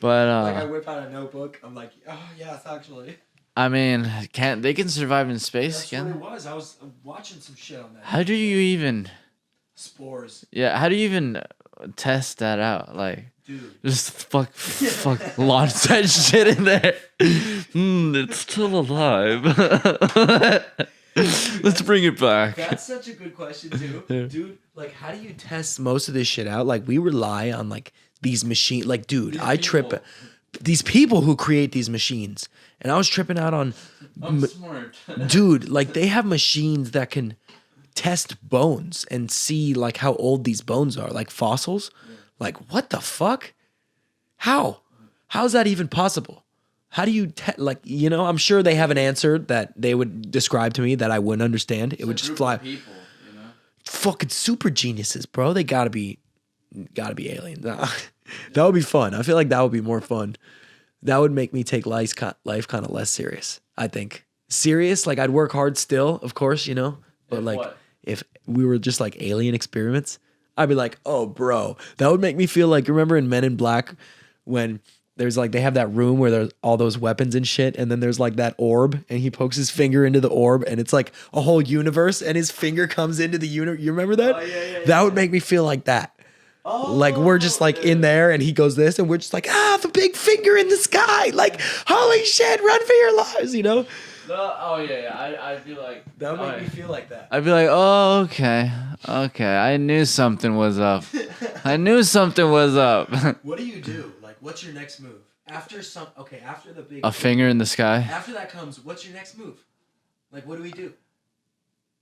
but Like I whip out a notebook. I'm like, oh yes, actually. I mean, they can survive in space? That's Can what it was. I was watching some shit on that. How do you even? Spores, Yeah, how do you even test that out? Like, dude. just fuck, launch that shit in there. It's still alive. Let's bring it back. That's such a good question too, Yeah. dude. Like, how do you test most of this shit out? Like, we rely on like these machines. Like, dude, I trip. These people who create these machines, and I was tripping out on, I'm smart. dude. Like, they have machines that can test bones and see like how old these bones are, like fossils. Like, what the fuck? How is that even possible? How do you like, you know, I'm sure they have an answer that they would describe to me that I wouldn't understand. It would just fly. People, you know. Fucking super geniuses, bro. They gotta be aliens. Nah. That would be fun. I feel like that would be more fun. That would make me take life kind of less serious, I think. Serious, like I'd work hard still, of course, you know. But If like what? if we were just like alien experiments, I'd be like, oh bro. That would make me feel like, remember in Men in Black when there's like they have that room where there's all those weapons and shit, and then there's like that orb, and he pokes his finger into the orb, and it's like a whole universe, and his finger comes into the universe. You remember that? Oh, yeah, That would make me feel like that. Like we're just like in there, and he goes this, and we're just like, the big finger in the sky, like holy shit, run for your lives, you know? I'd be like. That would oh, make me yeah. feel like that. I'd be like, oh, okay. I knew something was up. I knew something was up. What do you do? Like, what's your next move after after the big A finger in the sky. After that comes, what's your next move? Like, what do we do?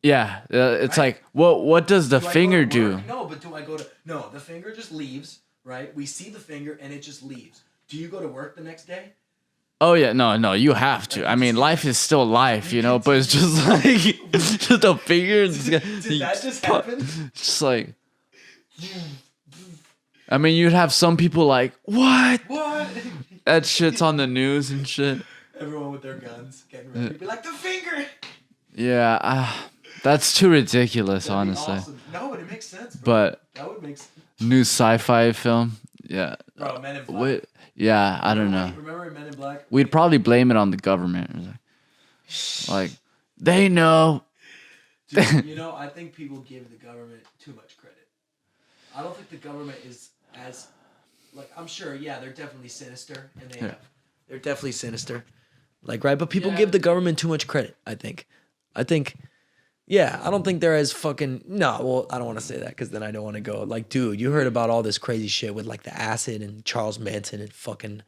Yeah, it's Right. like, what does the Do I go finger to do? work? No, but do I go to... No, the finger just leaves, right? We see the finger and it just leaves. Do you go to work the next day? Oh yeah, no, you have to. I mean, life is still life, you know, but it's just like just a finger. In the sky. Did that just happen? Just like, I mean, you'd have some people like, what? What? That shit's on the news and shit. Everyone with their guns getting ready to be like, the finger! Yeah, that's too ridiculous, That'd be honestly. awesome. No, but it makes sense, bro. But That would make sense. new sci-fi film, yeah. Bro, Men in Black. Wait, yeah, I don't know. Remember in Men in Black? We'd probably blame it on the government. Like, they know. Dude, you know, I think people give the government too much credit. I don't think the government is as, like, I'm sure, yeah, they're definitely sinister, and they're definitely sinister. Like, right? But people Yeah. give the government too much credit, I think. Yeah, I don't think they're as fucking, no, well, I don't want to say that because then I don't want to go, like, dude, you heard about all this crazy shit with, like, the acid and Charles Manson and fucking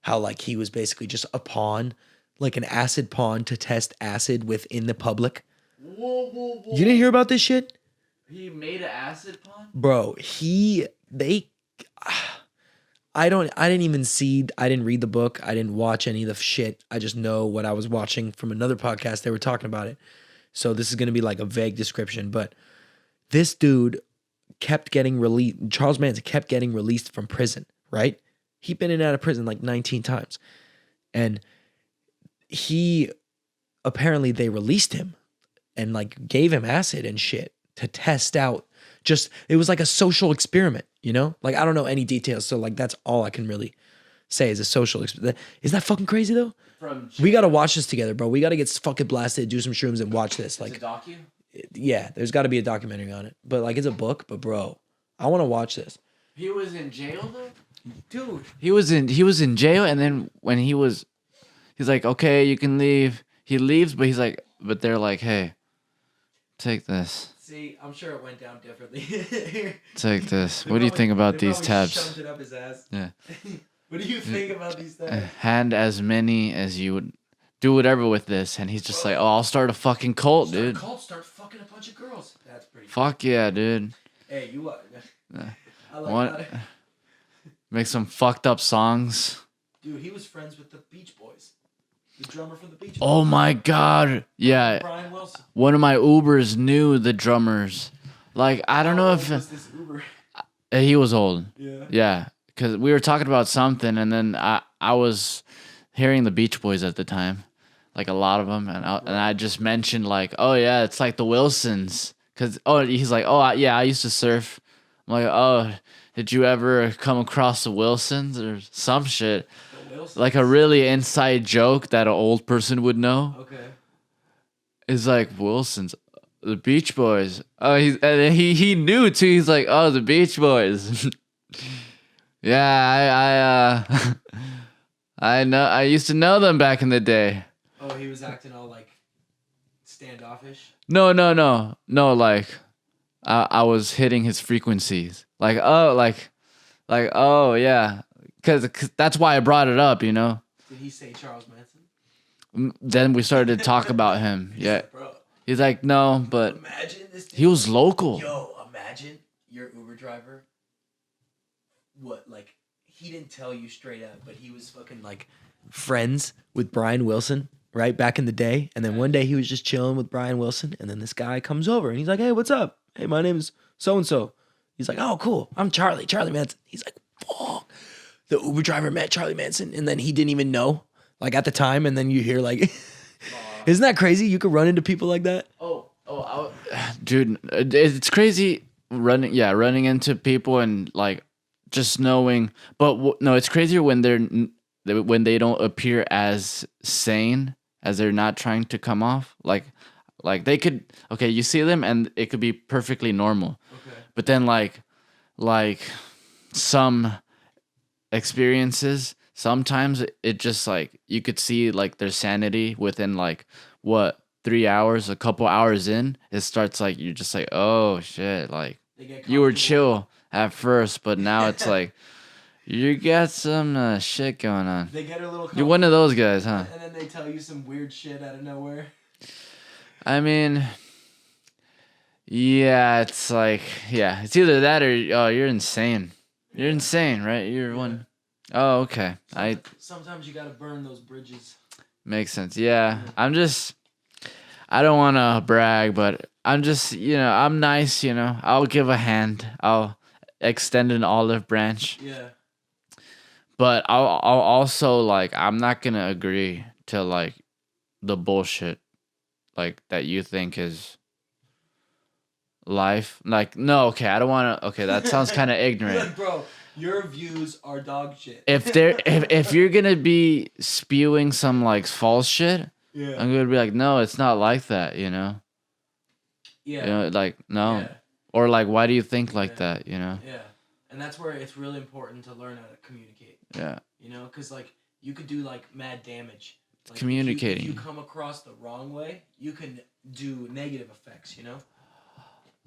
how, like, he was basically just a pawn, like an acid pawn to test acid within the public. Whoa. You didn't hear about this shit? He made an acid pond? Bro, I didn't read the book. I didn't watch any of the shit. I just know what I was watching from another podcast. They were talking about it. So this is going to be like a vague description, but this dude kept getting released. Charles Manson kept getting released from prison, right? He'd been in and out of prison like 19 times. And apparently they released him and like gave him acid and shit to test out. It was like a social experiment, you know? Like, I don't know any details. So like, that's all I can really say is a social experiment. Is that fucking crazy though? We got to watch this together, bro. We got to get fucking blasted, do some shrooms and watch this. Like, Is it docu? yeah, there's got to be a documentary on it, but like, it's a book, but bro, I want to watch this. He was in jail though? Dude. He was in jail, and then when he's like, okay, you can leave. He leaves, but they're like, hey, take this. See, I'm sure it went down differently. Take this. What do you think about these tabs? Shoved it up his ass. Yeah. What do you think about these tabs? Hand as many as you would. Do whatever with this. And he's just like, oh, I'll start a fucking cult, dude. Start fucking a bunch of girls. That's pretty. Fuck yeah, dude. Hey, you what? I like What? that. Make some fucked up songs. Dude, he was friends with the Beach Boys. The drummer from the Beach Boys. Oh my god. Yeah. Brian Wilson. One of my Ubers knew the drummers. Like, I don't know if Was this Uber? he was old. Yeah. Yeah. Because we were talking about something, and then I was hearing the Beach Boys at the time. like a lot of them, and I just mentioned like, oh yeah, it's like the Wilsons, cause he's like, oh yeah, I used to surf. I'm like, oh, did you ever come across the Wilsons or some shit? The Wilsons. Like a really inside joke that an old person would know. Okay. It's like Wilsons, the Beach Boys. Oh, he knew too. He's like, oh, the Beach Boys. Yeah, I know. I used to know them back in the day. Oh, he was acting all like standoffish. No. Like, I was hitting his frequencies. Like, oh yeah, cause that's why I brought it up. You know. Did he say Charles Manson? Then we started to talk about him. Yeah. Bro, He's like, no, but imagine this. Dude. he was local. Yo, imagine your Uber driver. What, like, he didn't tell you straight up, but he was fucking like friends with Brian Wilson, right? Back in the day. And then one day he was just chilling with Brian Wilson. And then this guy comes over and he's like, hey, what's up? Hey, my name's so-and-so. He's like, oh, cool. I'm Charlie Manson. He's like, fuck. The Uber driver met Charlie Manson. And then he didn't even know, like, at the time. And then you hear, like, isn't that crazy? You could run into people like that. Dude, it's crazy running into people and like just knowing. But no, it's crazier when they don't appear as sane, as they're not trying to come off. Like they could, okay, you see them and it could be perfectly normal. Okay. But then like some experiences, sometimes it just like you could see like their sanity within like what 3 hours, a couple hours in, it starts like you're just like, oh shit, like you were chill at first, but now it's like you got some shit going on. They get a little. You're one of those guys, huh? And then they tell you some weird shit out of nowhere. I mean, yeah, it's like, yeah, it's either that or oh, you're insane. You're insane, right? You're one. Oh, okay. Sometimes you gotta burn those bridges. Makes sense. Yeah, I don't want to brag, but I'm just, I'm nice, I'll give a hand. I'll extend an olive branch. Yeah. But I'll also, like, I'm not going to agree to, like, the bullshit, like, that you think is life. Like, no, okay, I don't want to, okay, that sounds kind of ignorant. Like, bro, your views are dog shit. If you're going to be spewing some, like, false shit, yeah. I'm going to be like, no, it's not like that, Yeah. Like, no. Yeah. Or, like, why do you think like that, Yeah. And that's where it's really important to learn how to communicate. Yeah. Because, like, you could do, like, mad damage. Like, Communicating. If you come across the wrong way, you can do negative effects, You know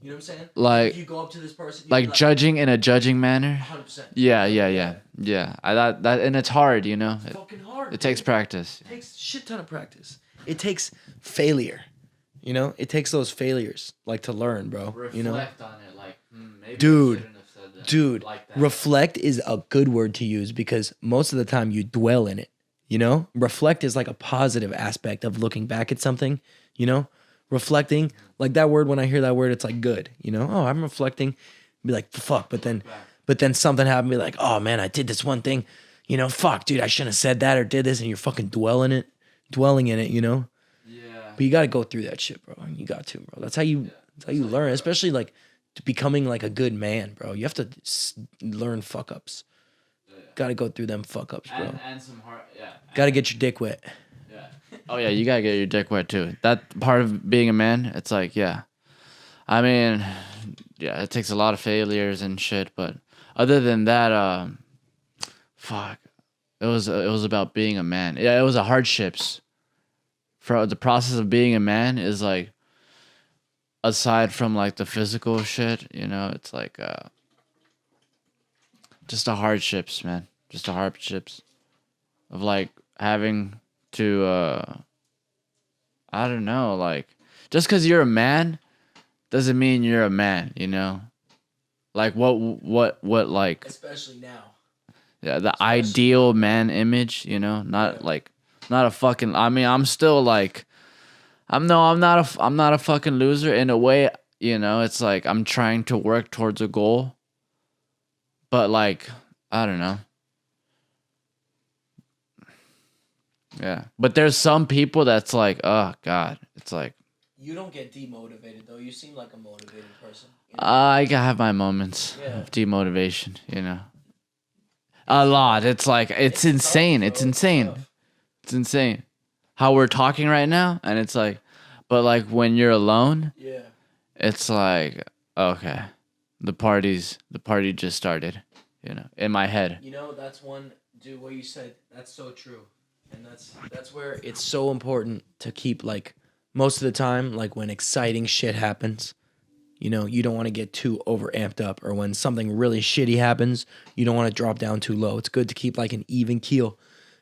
what I'm saying? Like, if you go up to this person, like judging in a judging manner. 100%. Yeah. That and it's hard, It's fucking hard. It takes practice. It takes a shit ton of practice. It takes failure. It takes those failures, like, to learn, bro. Reflect on it, like, maybe Dude. I shouldn't have said that. Dude, like that. reflect is a good word to use because most of the time you dwell in it, Reflect is like a positive aspect of looking back at something, Reflecting, like that word, when I hear that word, it's like good, Oh, I'm reflecting. Be like, fuck, but then something happened, be like, oh man, I did this one thing, fuck, dude, I shouldn't have said that or did this, and you're fucking dwelling in it, Yeah. But you got to go through that shit, bro. You got to, bro. That's how you learn, especially like to becoming like a good man, bro. You have to learn fuck ups. Got to go through them fuck ups, bro. And some hard, yeah. Got to get your dick wet. Yeah. Oh yeah, you gotta get your dick wet too. That part of being a man, it's like, yeah. I mean, yeah, it takes a lot of failures and shit, but other than that, fuck, it was about being a man. Yeah, it was hardships. For the process of being a man is like, aside from like the physical shit, it's like just the hardships, man. Just the hardships of like having to I don't know, like just because you're a man doesn't mean you're a man, Like what like, Especially now. yeah, the ideal man image, not a fucking, I mean, I'm still like, I'm not a fucking loser in a way, it's like I'm trying to work towards a goal. But like, I don't know. Yeah. But there's some people that's like, oh God, it's like You don't get demotivated though. You seem like a motivated person. I have my moments Yeah. of demotivation, you know. A lot. It's like it's insane. tough, It's bro. It's insane. tough. It's insane. How we're talking right now, and it's like, but like when you're alone, Yeah. it's like, okay, the party just started, you know, in my head. You know, that's one, dude, what you said, that's so true. And that's where it's so important to keep, like, most of the time, like, when exciting shit happens, you know, you don't want to get too over amped up, or when something really shitty happens, you don't want to drop down too low. It's good to keep, like, an even keel,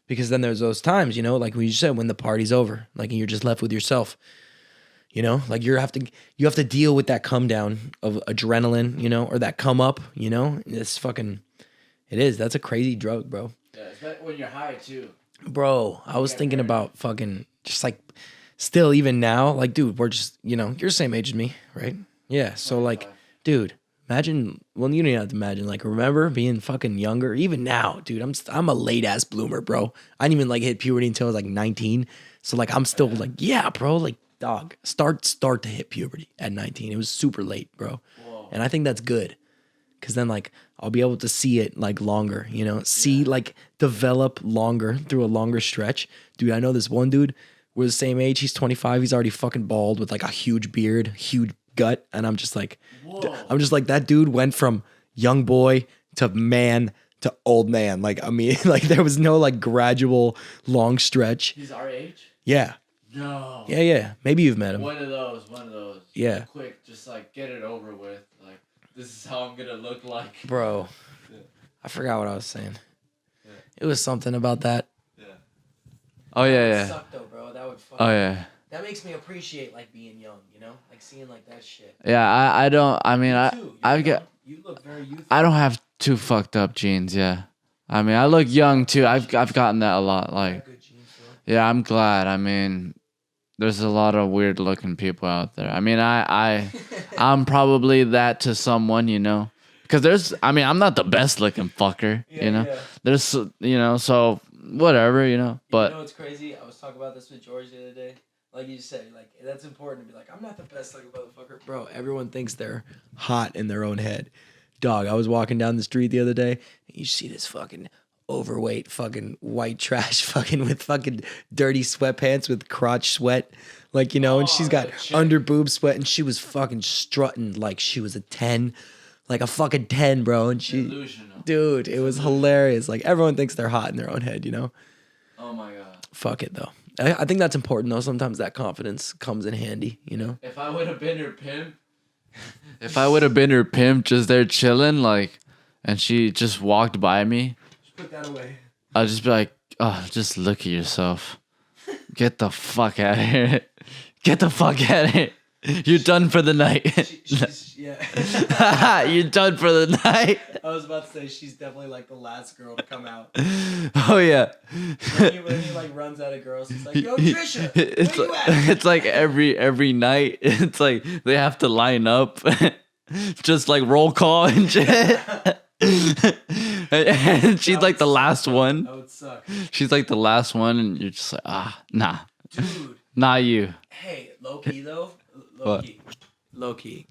because then there's those times, you know, like we said, when the party's over, like, and you're just left with yourself. You know, like you have to deal with that come down of adrenaline, you know, or that come up, you know. It's fucking, it is. That's a crazy drug, bro. Yeah, especially when you're high too. Bro, I was thinking about fucking just like, still even now, like, dude, we're just, you know, you're the same age as me, right? Yeah. So like, dude, imagine. Well, you don't even have to imagine. Like, remember being fucking younger? Even now, dude, I'm a late ass bloomer, bro. I didn't even like hit puberty until I was like 19. So like, I'm still like, yeah, bro, like. Dog, start to hit puberty at 19. It was super late, bro. Whoa. And I think that's good. Cause then like I'll be able to see it like longer, you know, like develop longer through a longer stretch. Dude, I know this one dude, we're the same age, he's 25, he's already fucking bald with like a huge beard, huge gut. And I'm just like, that dude went from young boy to man to old man. Like, I mean, like there was no like gradual long stretch. He's our age? Yeah. No. Yeah. Maybe you've met him. One of those. Yeah. Quick, just like get it over with. Like, this is how I'm gonna look like. Bro. Yeah. I forgot what I was saying. Yeah. It was something about that. Yeah. Oh yeah, That would yeah. suck though, bro. That would fuck. Oh yeah. That makes me appreciate like being young, you know? Like seeing like that shit. Yeah, I don't. I mean, You look very youthful. I don't have too fucked up genes. Yeah. I mean, I look young too. I've gotten that a lot. Like, Good genes, bro. yeah, I'm glad. I mean, there's a lot of weird looking people out there. I mean, I'm probably that to someone, you know, because I'm not the best looking fucker, you know. Yeah. There's, you know, so whatever, you know. But You know what's crazy? I was talking about this with George the other day. Like you said, like that's important to be like, I'm not the best looking motherfucker. Bro, everyone thinks they're hot in their own head. Dog, I was walking down the street the other day, and you see this fucking overweight fucking white trash fucking with fucking dirty sweatpants with crotch sweat. Like, you know, and she's got under boob sweat, and she was fucking strutting like she was a 10. Like a fucking 10, bro. And she Delusional. dude, it was hilarious. Like everyone thinks they're hot in their own head, you know? Oh my god. Fuck it though. I think that's important though. Sometimes that confidence comes in handy, you know? If I would have been her pimp, if I would have been her pimp just there chilling, like, and she just walked by me, Just put that away. I'd just be like, oh, just look at yourself. Get the fuck out of here. Get the fuck out of here. You're done for the night. Yeah. You're done for the night. I was about to say she's definitely like the last girl to come out. Oh yeah. When he like runs out of girls, he's like, "Yo, Trisha, It's where you like, at?" it's like every night. It's like they have to line up, just like roll call and shit. And she's like the last one. That would suck. She's like the last one, and you're just like, nah, Dude. not you. Hey, low key though. What? Low key.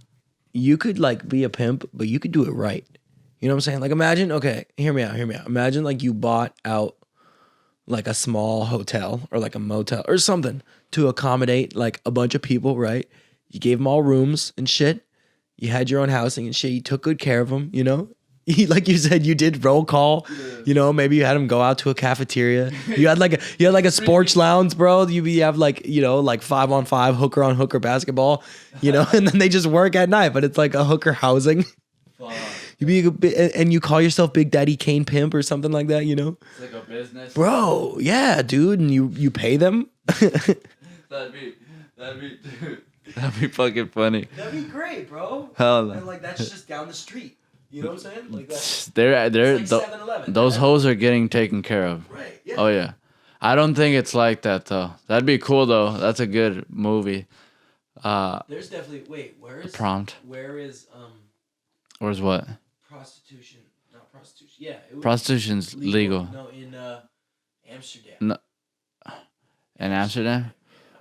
You could like be a pimp, but you could do it right. You know what I'm saying? Like imagine, okay, hear me out. Imagine like you bought out like a small hotel or like a motel or something to accommodate like a bunch of people, right? You gave them all rooms and shit. You had your own housing and shit. You took good care of them, you know? Like you said, you did roll call. You know, maybe you had them go out to a cafeteria. You had like a sports lounge, bro. You have like, you know, like 5-on-5 hooker on hooker basketball, you know, and then they just work at night, but it's like a hooker housing. fuck. You be and you call yourself Big Daddy Kane Pimp or something like that, you know, It's like a business. bro. Yeah, dude, and you pay them. That'd be, dude. That'd be fucking funny. That'd be great, bro. Hell no. And like that's just down the street. You know what I'm saying? Like that's They're it's like 7-Eleven. those hoes are getting taken care of. Right. Yeah. Oh yeah. I don't think it's like that though. That'd be cool though. That's a good movie. There's definitely where is Prompt. Where is Where's what? prostitution? Not prostitution. Yeah. It was Prostitution's legal. No, in Amsterdam. No. In Amsterdam?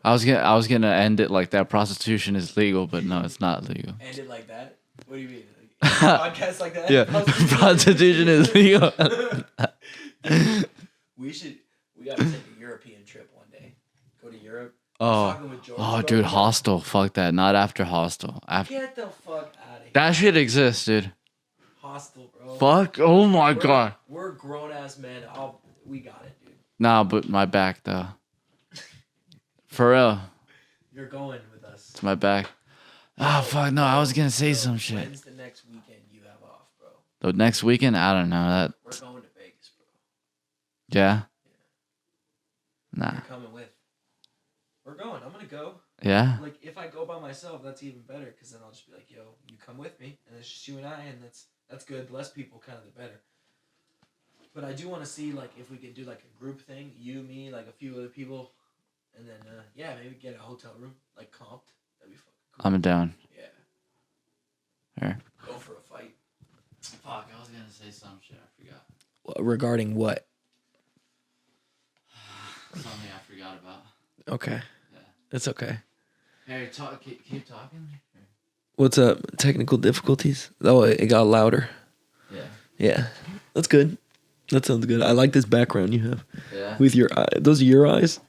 I was gonna end it like that. Prostitution is legal, but no, it's not legal. End it like that? What do you mean? Podcast like that? Yeah, prostitution is legal. We gotta take a European trip one day. Go to Europe. Oh, dude, Hostel. Fuck that. Not after Hostel. Get the fuck out of here. That shit exists, dude. Hostel, bro. Fuck. Oh my god. We're grown ass men. We got it, dude. Nah, but my back though. For real. You're going with us. It's my back. Oh fuck no! I was gonna say some shit. When's the next weekend you have off, bro? The next weekend, I don't know that. We're going to Vegas, bro. Yeah. Nah. You're coming with. We're going. I'm gonna go. Yeah. Like if I go by myself, that's even better because then I'll just be like, "Yo, you come with me," and it's just you and I, and that's good. The less people, kind of the better. But I do want to see like if we could do like a group thing, you, me, like a few other people, and then maybe get a hotel room like comped. That'd be fucking cool. I'm down. Yeah. Here. Go for a fight. Fuck! I was gonna say some shit. I forgot. Regarding what? Something I forgot about. Okay. Yeah. It's okay. Hey, keep talking. What's up? Technical difficulties? Oh, it got louder. Yeah. Yeah. That's good. That sounds good. I like this background you have. Yeah. With your eye. Those are your eyes?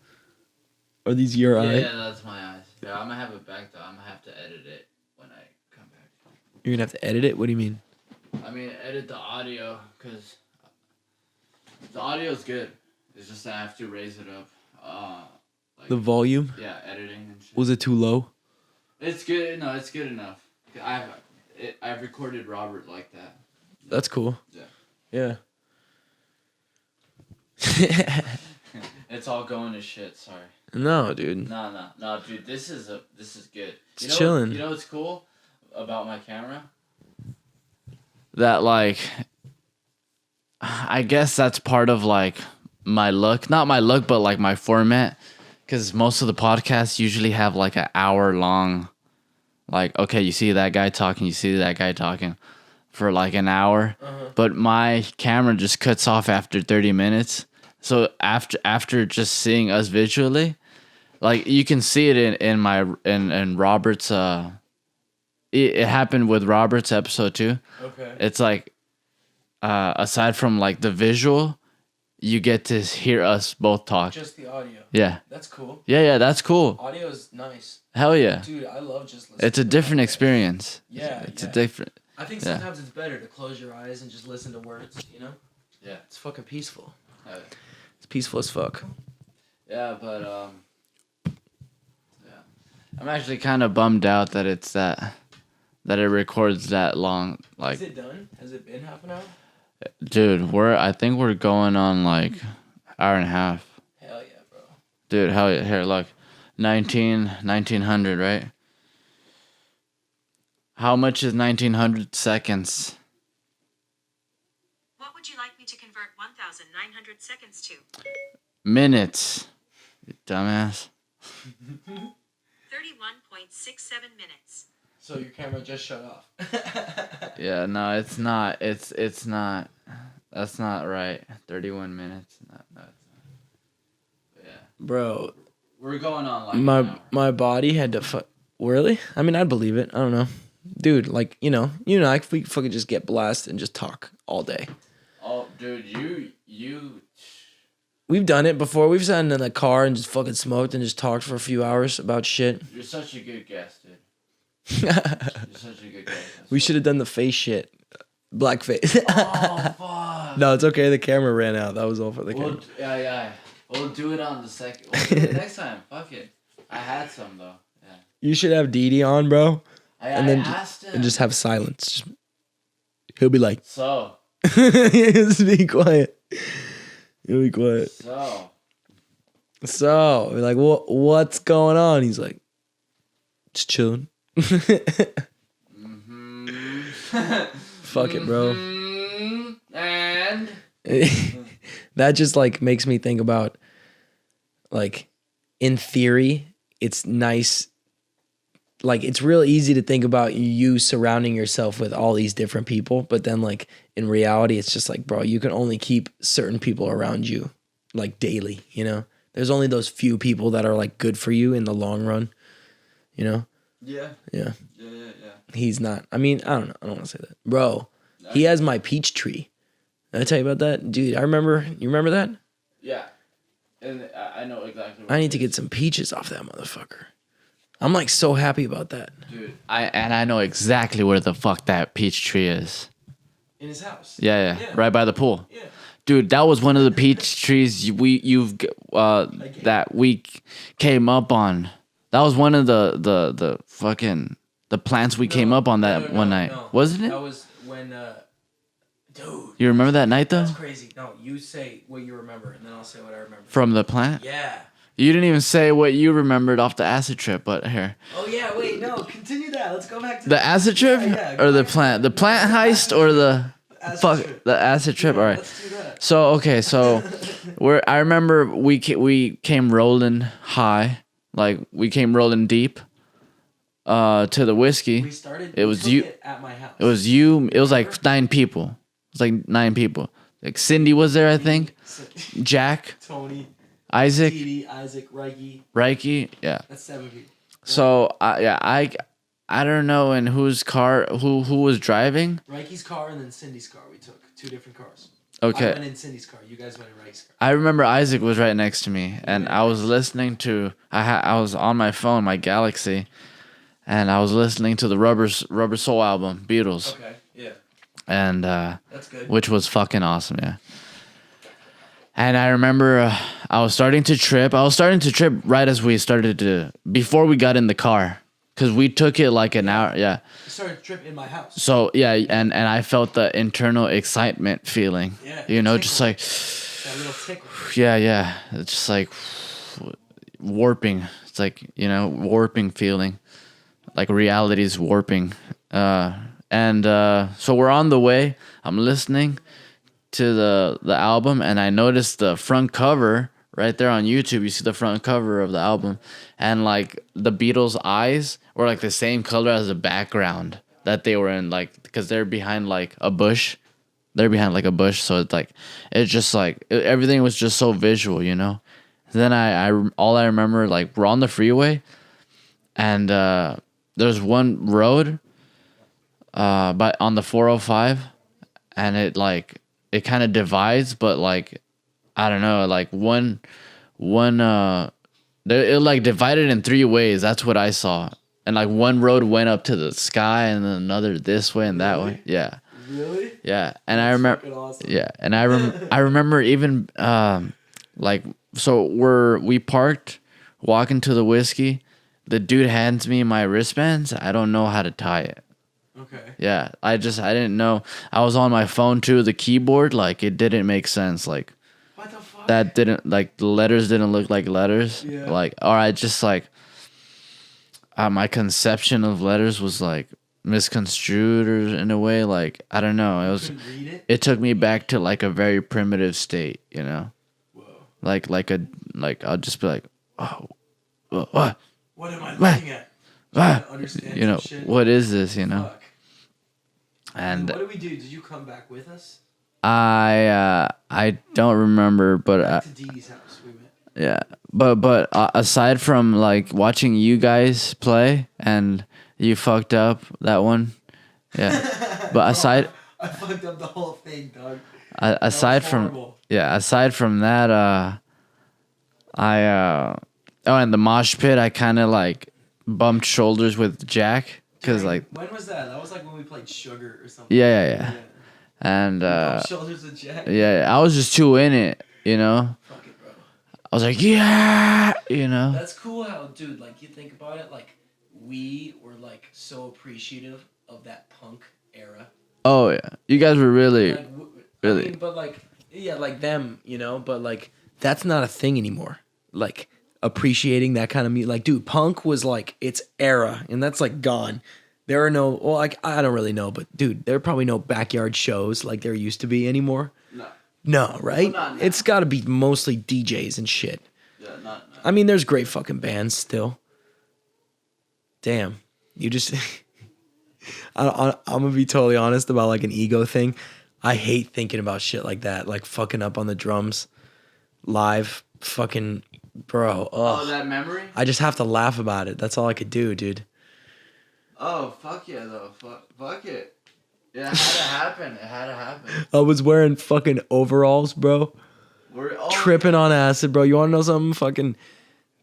Are these your eyes? Yeah, that's my eyes. Yeah, I'm gonna have it back though. I'm gonna have to edit it when I come back. You're gonna have to edit it? What do you mean? I mean, edit the audio because the audio's good. It's just I have to raise it up. Like, The volume? yeah, editing and shit. Was it too low? It's good. No, it's good enough. I've recorded Robert like that. That's cool. Yeah. Yeah. It's all going to shit. Sorry. No, dude. No, dude. This is good. It's chilling. You know what's cool about my camera? That like, I guess that's part of like my look. Not my look, but like my format. Because most of the podcasts usually have like an hour long. Like, okay, you see that guy talking, you see that guy talking for like an hour. Uh-huh. But my camera just cuts off after 30 minutes. So after just seeing us visually, like you can see it in Robert's it happened with Robert's episode too. Okay. It's like aside from like the visual, you get to hear us both talk. Just the audio. Yeah. That's cool. Yeah, that's cool. Audio is nice. Hell yeah. Dude, I love just listening. It's a different experience. Yeah. It's a different. I think sometimes it's better to close your eyes and just listen to words, you know? Yeah. It's fucking peaceful. Yeah. It's peaceful as fuck. Yeah, but yeah. I'm actually kind of bummed out that it's that it records that long. Like, Is it done? Has it been half an hour? dude, I think we're going on like hour and a half. Hell yeah, bro. Dude, hell yeah. Here, look. 1900, right? How much is 1900 seconds? What would you like me to convert 1,900 seconds to? Minutes. You dumbass. 31.67 minutes. So your camera just shut off. Yeah, no, it's not. It's not. That's not right. 31 minutes. No, it's not. Yeah. Bro, We're going on like an hour. my body had to really? I mean, I'd believe it. I don't know. Dude, like, you know, like we fucking just get blasted and just talk all day. Oh, dude, you. We've done it before. We've sat in the car and just fucking smoked and just talked for a few hours about shit. You're such a good guest, dude. You're such a good guest. We should have done the face shit. Blackface. Oh fuck. No, it's okay. The camera ran out. That was all for the camera. Yeah. We'll do it on the second. We'll do it next time. Fuck it. I had some though. Yeah. You should have Didi on, bro. And then asked him. And just have silence. He'll be like, So. just be quiet. He'll be quiet. So, we're like, what's going on? He's like, just chilling. Mm-hmm. Fuck it, bro. Mm-hmm. And that just like makes me think about, like, in theory, it's nice. Like, it's real easy to think about you surrounding yourself with all these different people. But then, like, in reality, it's just like, bro, you can only keep certain people around you, like, daily, you know? There's only those few people that are like good for you in the long run, you know? Yeah. Yeah. Yeah. He's not. I mean, I don't know. I don't want to say that. Bro, he has my peach tree. Did I tell you about that? Dude, I remember. You remember that? Yeah. And I know exactly what I need to get some peaches off that motherfucker. I'm like so happy about that. Dude, I know exactly where the fuck that peach tree is. In his house. Yeah. Right by the pool. Yeah. Dude, that was one of the peach trees that we came up on. That was one of the fucking the plants we came up on that one night. Wasn't it? That was when dude. You remember that night though? That's crazy. No, you say what you remember and then I'll say what I remember. From the plant? Yeah. You didn't even say what you remembered off the acid trip, but here. Oh yeah, wait, no, continue that. Let's go back to The acid trip or the plant? The plant heist or the the acid trip? All right. Let's do that. So okay, so I remember we came rolling high, like we came rolling deep, to the whiskey. We started. It was you. At my house. It was you. It was like 9 people. It was like 9 people. Like Cindy was there, I think. Jack, Tony, Isaac, Didi, Isaac, Reiki. Reiki. Yeah. That's 7 people. So I don't know in whose car who was driving. Reiki's car and then Cindy's car. We took 2 different cars. Okay. I went in Cindy's car. You guys went in Reiki's car. I remember Isaac was right next to me, and I was listening to. I was on my phone, my Galaxy, and I was listening to the Rubber Soul album, Beatles, Okay. Yeah. and That's good. which was fucking awesome, yeah. And I remember I was starting to trip. I was starting to trip right as we started to before we got in the car, because we took it like an hour, yeah. We started to trip in my house. So yeah, and I felt the internal excitement feeling, Yeah, you know, tickle. just like. That little tickle. Yeah. It's just like warping. It's like, you know, warping feeling. Like reality's warping. So we're on the way. I'm listening to the album, and I noticed the front cover right there on YouTube. You see the front cover of the album, and like the Beatles' eyes were like the same color as the background that they were in, like because they're behind like a bush. They're behind like a bush, so it's like it's just like everything was just so visual, you know. Then all I remember, like we're on the freeway, and there's one road, but on the 405, and it kind of divides, but like I don't know, like one it like divided in 3 ways. That's what I saw, and like one road went up to the sky, and then another this way and that way. Yeah. Really? Yeah, and I remember. Awesome. Yeah, and I remember even like so we parked, walking to the whiskey. The dude hands me my wristbands. I don't know how to tie it. Okay. Yeah, I didn't know. I was on my phone too. The keyboard, like it didn't make sense. Like What the fuck? that didn't like the letters didn't look like letters. Yeah. Like or I just like my conception of letters was like misconstrued or in a way, like I don't know. It was. Couldn't read it? It took me back to like a very primitive state, you know. Whoa. Like I'll just be like, oh, what? What am I What? looking at? Ah, Trying to understand you know, some shit. what is this, you know? Fuck. And what did we do? Did you come back with us? I don't remember, but Back to Didi's house we went. yeah, but aside from like watching you guys play and you fucked up that one, yeah. But aside I fucked up the whole thing, dog. aside was from horrible. aside from that, and the mosh pit, I kind of like bumped shoulders with Jack because like When was that? That was like when we played Sugar or something. yeah. And Shoulders with Jack. yeah, I was just too in it, you know. Fuck it, bro. I was like, yeah, you know. That's cool how, dude, like, you think about it, like, we were, like, so appreciative of that punk era. Oh yeah, you guys were really, Like, really. I mean, but, like, yeah, like them, you know, but, like, that's not a thing anymore. Like, appreciating that kind of music. Like, dude, punk was, like, its era, and that's, like, gone. There are no, well, like, I don't really know, but, dude, there are probably no backyard shows like there used to be anymore. No. No, right? Well, not now. It's got to be mostly DJs and shit. Yeah, not. I mean, there's great fucking bands still. Damn, you just. I'm gonna be totally honest about like an ego thing. I hate thinking about shit like that, like fucking up on the drums, live, fucking bro. Oh, Ugh. that memory? I just have to laugh about it. That's all I could do, dude. Oh, fuck yeah, though. Fuck it. It had to happen. It had to happen. I was wearing fucking overalls, bro. Tripping on acid, bro. You want to know something? Fucking.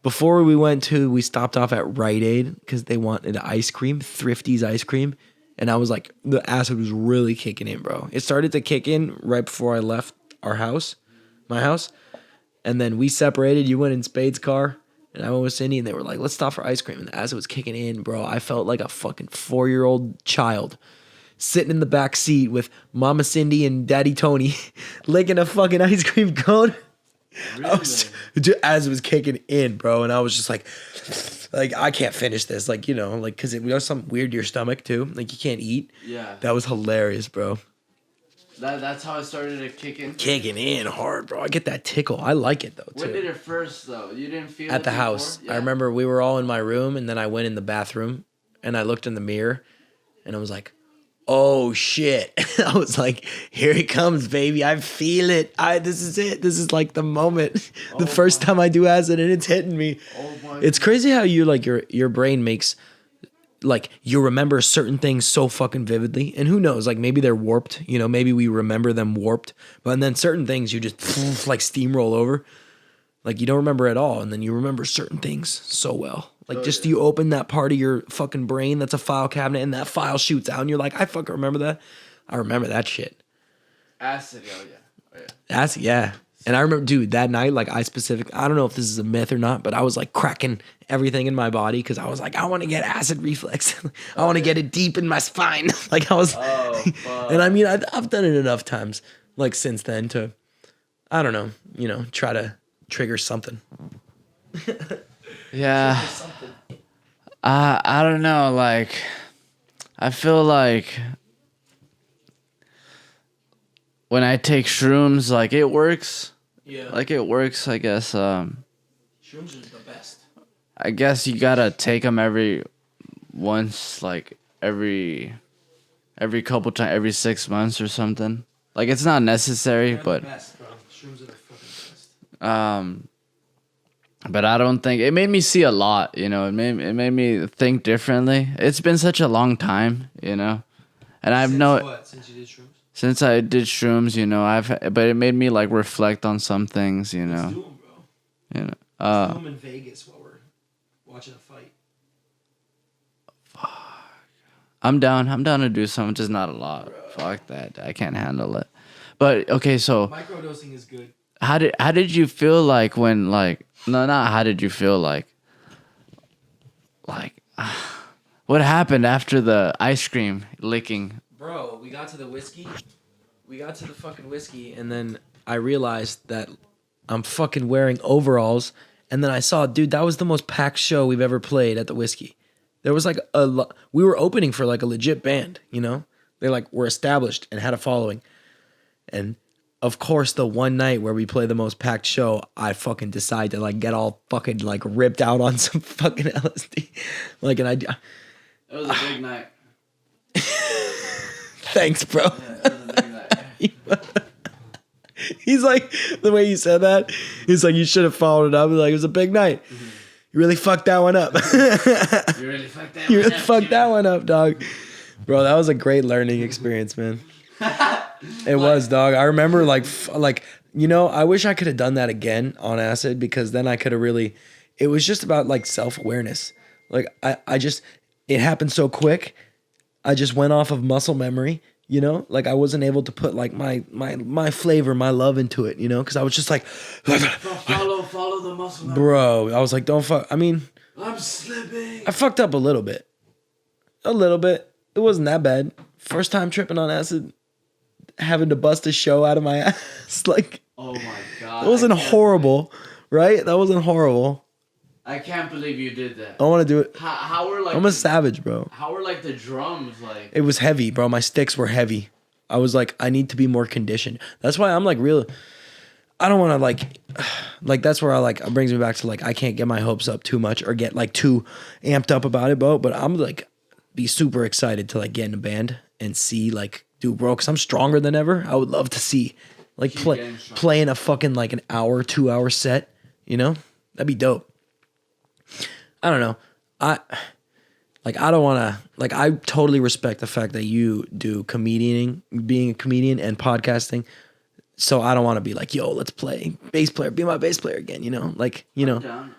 Before we stopped off at Rite Aid because they wanted ice cream, Thrifty's ice cream. And I was like, the acid was really kicking in, bro. It started to kick in right before I left my house. And then we separated. You went in Spade's car, and I went with Cindy, and they were like, let's stop for ice cream. And the acid was kicking in, bro. I felt like a fucking 4-year-old child sitting in the back seat with Mama Cindy and Daddy Tony licking a fucking ice cream cone. Really? As it was kicking in, bro. And I was just like, I can't finish this. Like, you know, like, because it does something weird to your stomach, too. Like, you can't eat. Yeah. That was hilarious, bro. That's how it started to kick in? Kicking in hard, bro. I get that tickle. I like it, though, too. When did it first, though? You didn't feel it at the before? house. Yeah. I remember we were all in my room, and then I went in the bathroom, and I looked in the mirror, and I was like, oh shit. I was like, here it comes, baby. I feel it. This is it. This is like the moment. The first time I do acid, and it's hitting me. Oh my It's crazy how you like your brain makes like you remember certain things so fucking vividly, and who knows, like maybe they're warped, you know, maybe we remember them warped, but and then certain things you just like steamroll over, like you don't remember at all, and then you remember certain things so well, like just you open that part of your fucking brain that's a file cabinet, and that file shoots out, and you're like, I fucking remember that. I remember that shit. Acid, oh yeah. That's yeah. And I remember, dude, that night, like I don't know if this is a myth or not, but I was like cracking everything in my body because I was like, I want to get acid reflux. I want to get it deep in my spine. Like I was, and I mean, I've done it enough times, like since then to, I don't know, you know, try to trigger something. Yeah. I don't know, like, I feel like when I take shrooms, like it works. Yeah. Like it works, I guess. Shrooms are the best. I guess you gotta take them every couple times, every 6 months or something. Like it's not necessary, but best, bro. Shrooms are the fucking best. but I don't think it made me see a lot. You know, it made me think differently. It's been such a long time, you know, and I've Since you did shrooms? Since I did shrooms, you know, but it made me like reflect on some things, you know. Let's do 'em, bro. You know, Let's do 'em in Vegas while we're watching a fight. I'm down to do something, just not a lot. Fuck that, I can't handle it. But okay, so Microdosing is good. how did you feel like when like no, not how did you feel like what happened after the ice cream licking? Bro, we got to the fucking whiskey, and then I realized that I'm fucking wearing overalls, and then I saw, dude, that was the most packed show we've ever played at the whiskey. There was like we were opening for like a legit band, you know? They like were established and had a following. And of course, the one night where we play the most packed show, I fucking decide to like get all fucking like ripped out on some fucking LSD. Like, and It was a big night. thanks, bro. Yeah, it was a big night. He's like, the way you said that, he's like, you should have followed it up. He's like, it was a big night. Mm-hmm. You really fucked that one up. You really fucked that You one really up, fucked Jimmy. that one up, dog. Bro, that was a great learning experience, man. It was, dog. I remember like, you know, I wish I could have done that again on acid, because then I could have really, it was just about like self-awareness. Like I just, it happened so quick. I just went off of muscle memory, you know, like I wasn't able to put like my flavor, my love into it, you know, because I was just like, Follow the muscle. bro, I was like, don't fuck. I mean, I'm slipping. I fucked up a little bit. It wasn't that bad. First time tripping on acid, having to bust a show out of my ass. Like, Oh my god. it wasn't I can't horrible, right? That wasn't horrible. I can't believe you did that. I want to do it. How were like I'm a savage, bro. how were like the drums like? It was heavy, bro. My sticks were heavy. I was like, I need to be more conditioned. That's why I'm like real. I don't want to like that's where it brings me back to like, I can't get my hopes up too much or get like too amped up about it, bro. But I'm like, be super excited to like get in a band and see like, dude, bro, because I'm stronger than ever. I would love to see like Keep getting stronger. play in a fucking like an hour, 2 hour set, you know? That'd be dope. I don't know. I don't want to, like, I totally respect the fact that you do being a comedian and podcasting. So I don't want to be like, yo, let's play bass player, be my bass player again, you know? Like, you know, Down.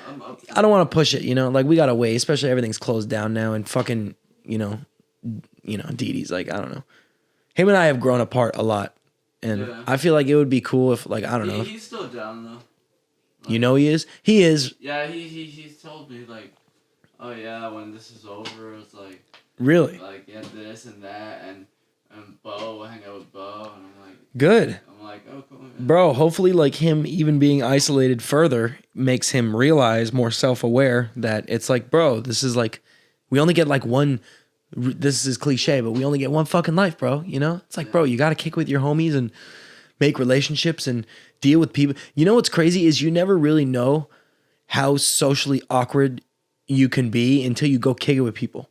I'm up. I don't want to push it, you know? Like, we got to wait, especially everything's closed down now and fucking, you know, Dee like, I don't know. Him and I have grown apart a lot. And Yeah. I feel like it would be cool if, like, I don't know. He's still down though. You know he is? He is. Yeah, he's told me like, oh yeah, when this is over, it's like Really? yeah, this and that, and Bo, I hang out with Bo, and I'm like, Good. oh cool. Man. Bro, hopefully, like, him even being isolated further makes him realize, more self-aware, that it's like, bro, this is like, we only get like one, this is cliche, but we only get one fucking life, bro, you know? It's like, bro, you got to kick with your homies and make relationships and deal with people. You know what's crazy is you never really know how socially awkward you can be until you go kick it with people.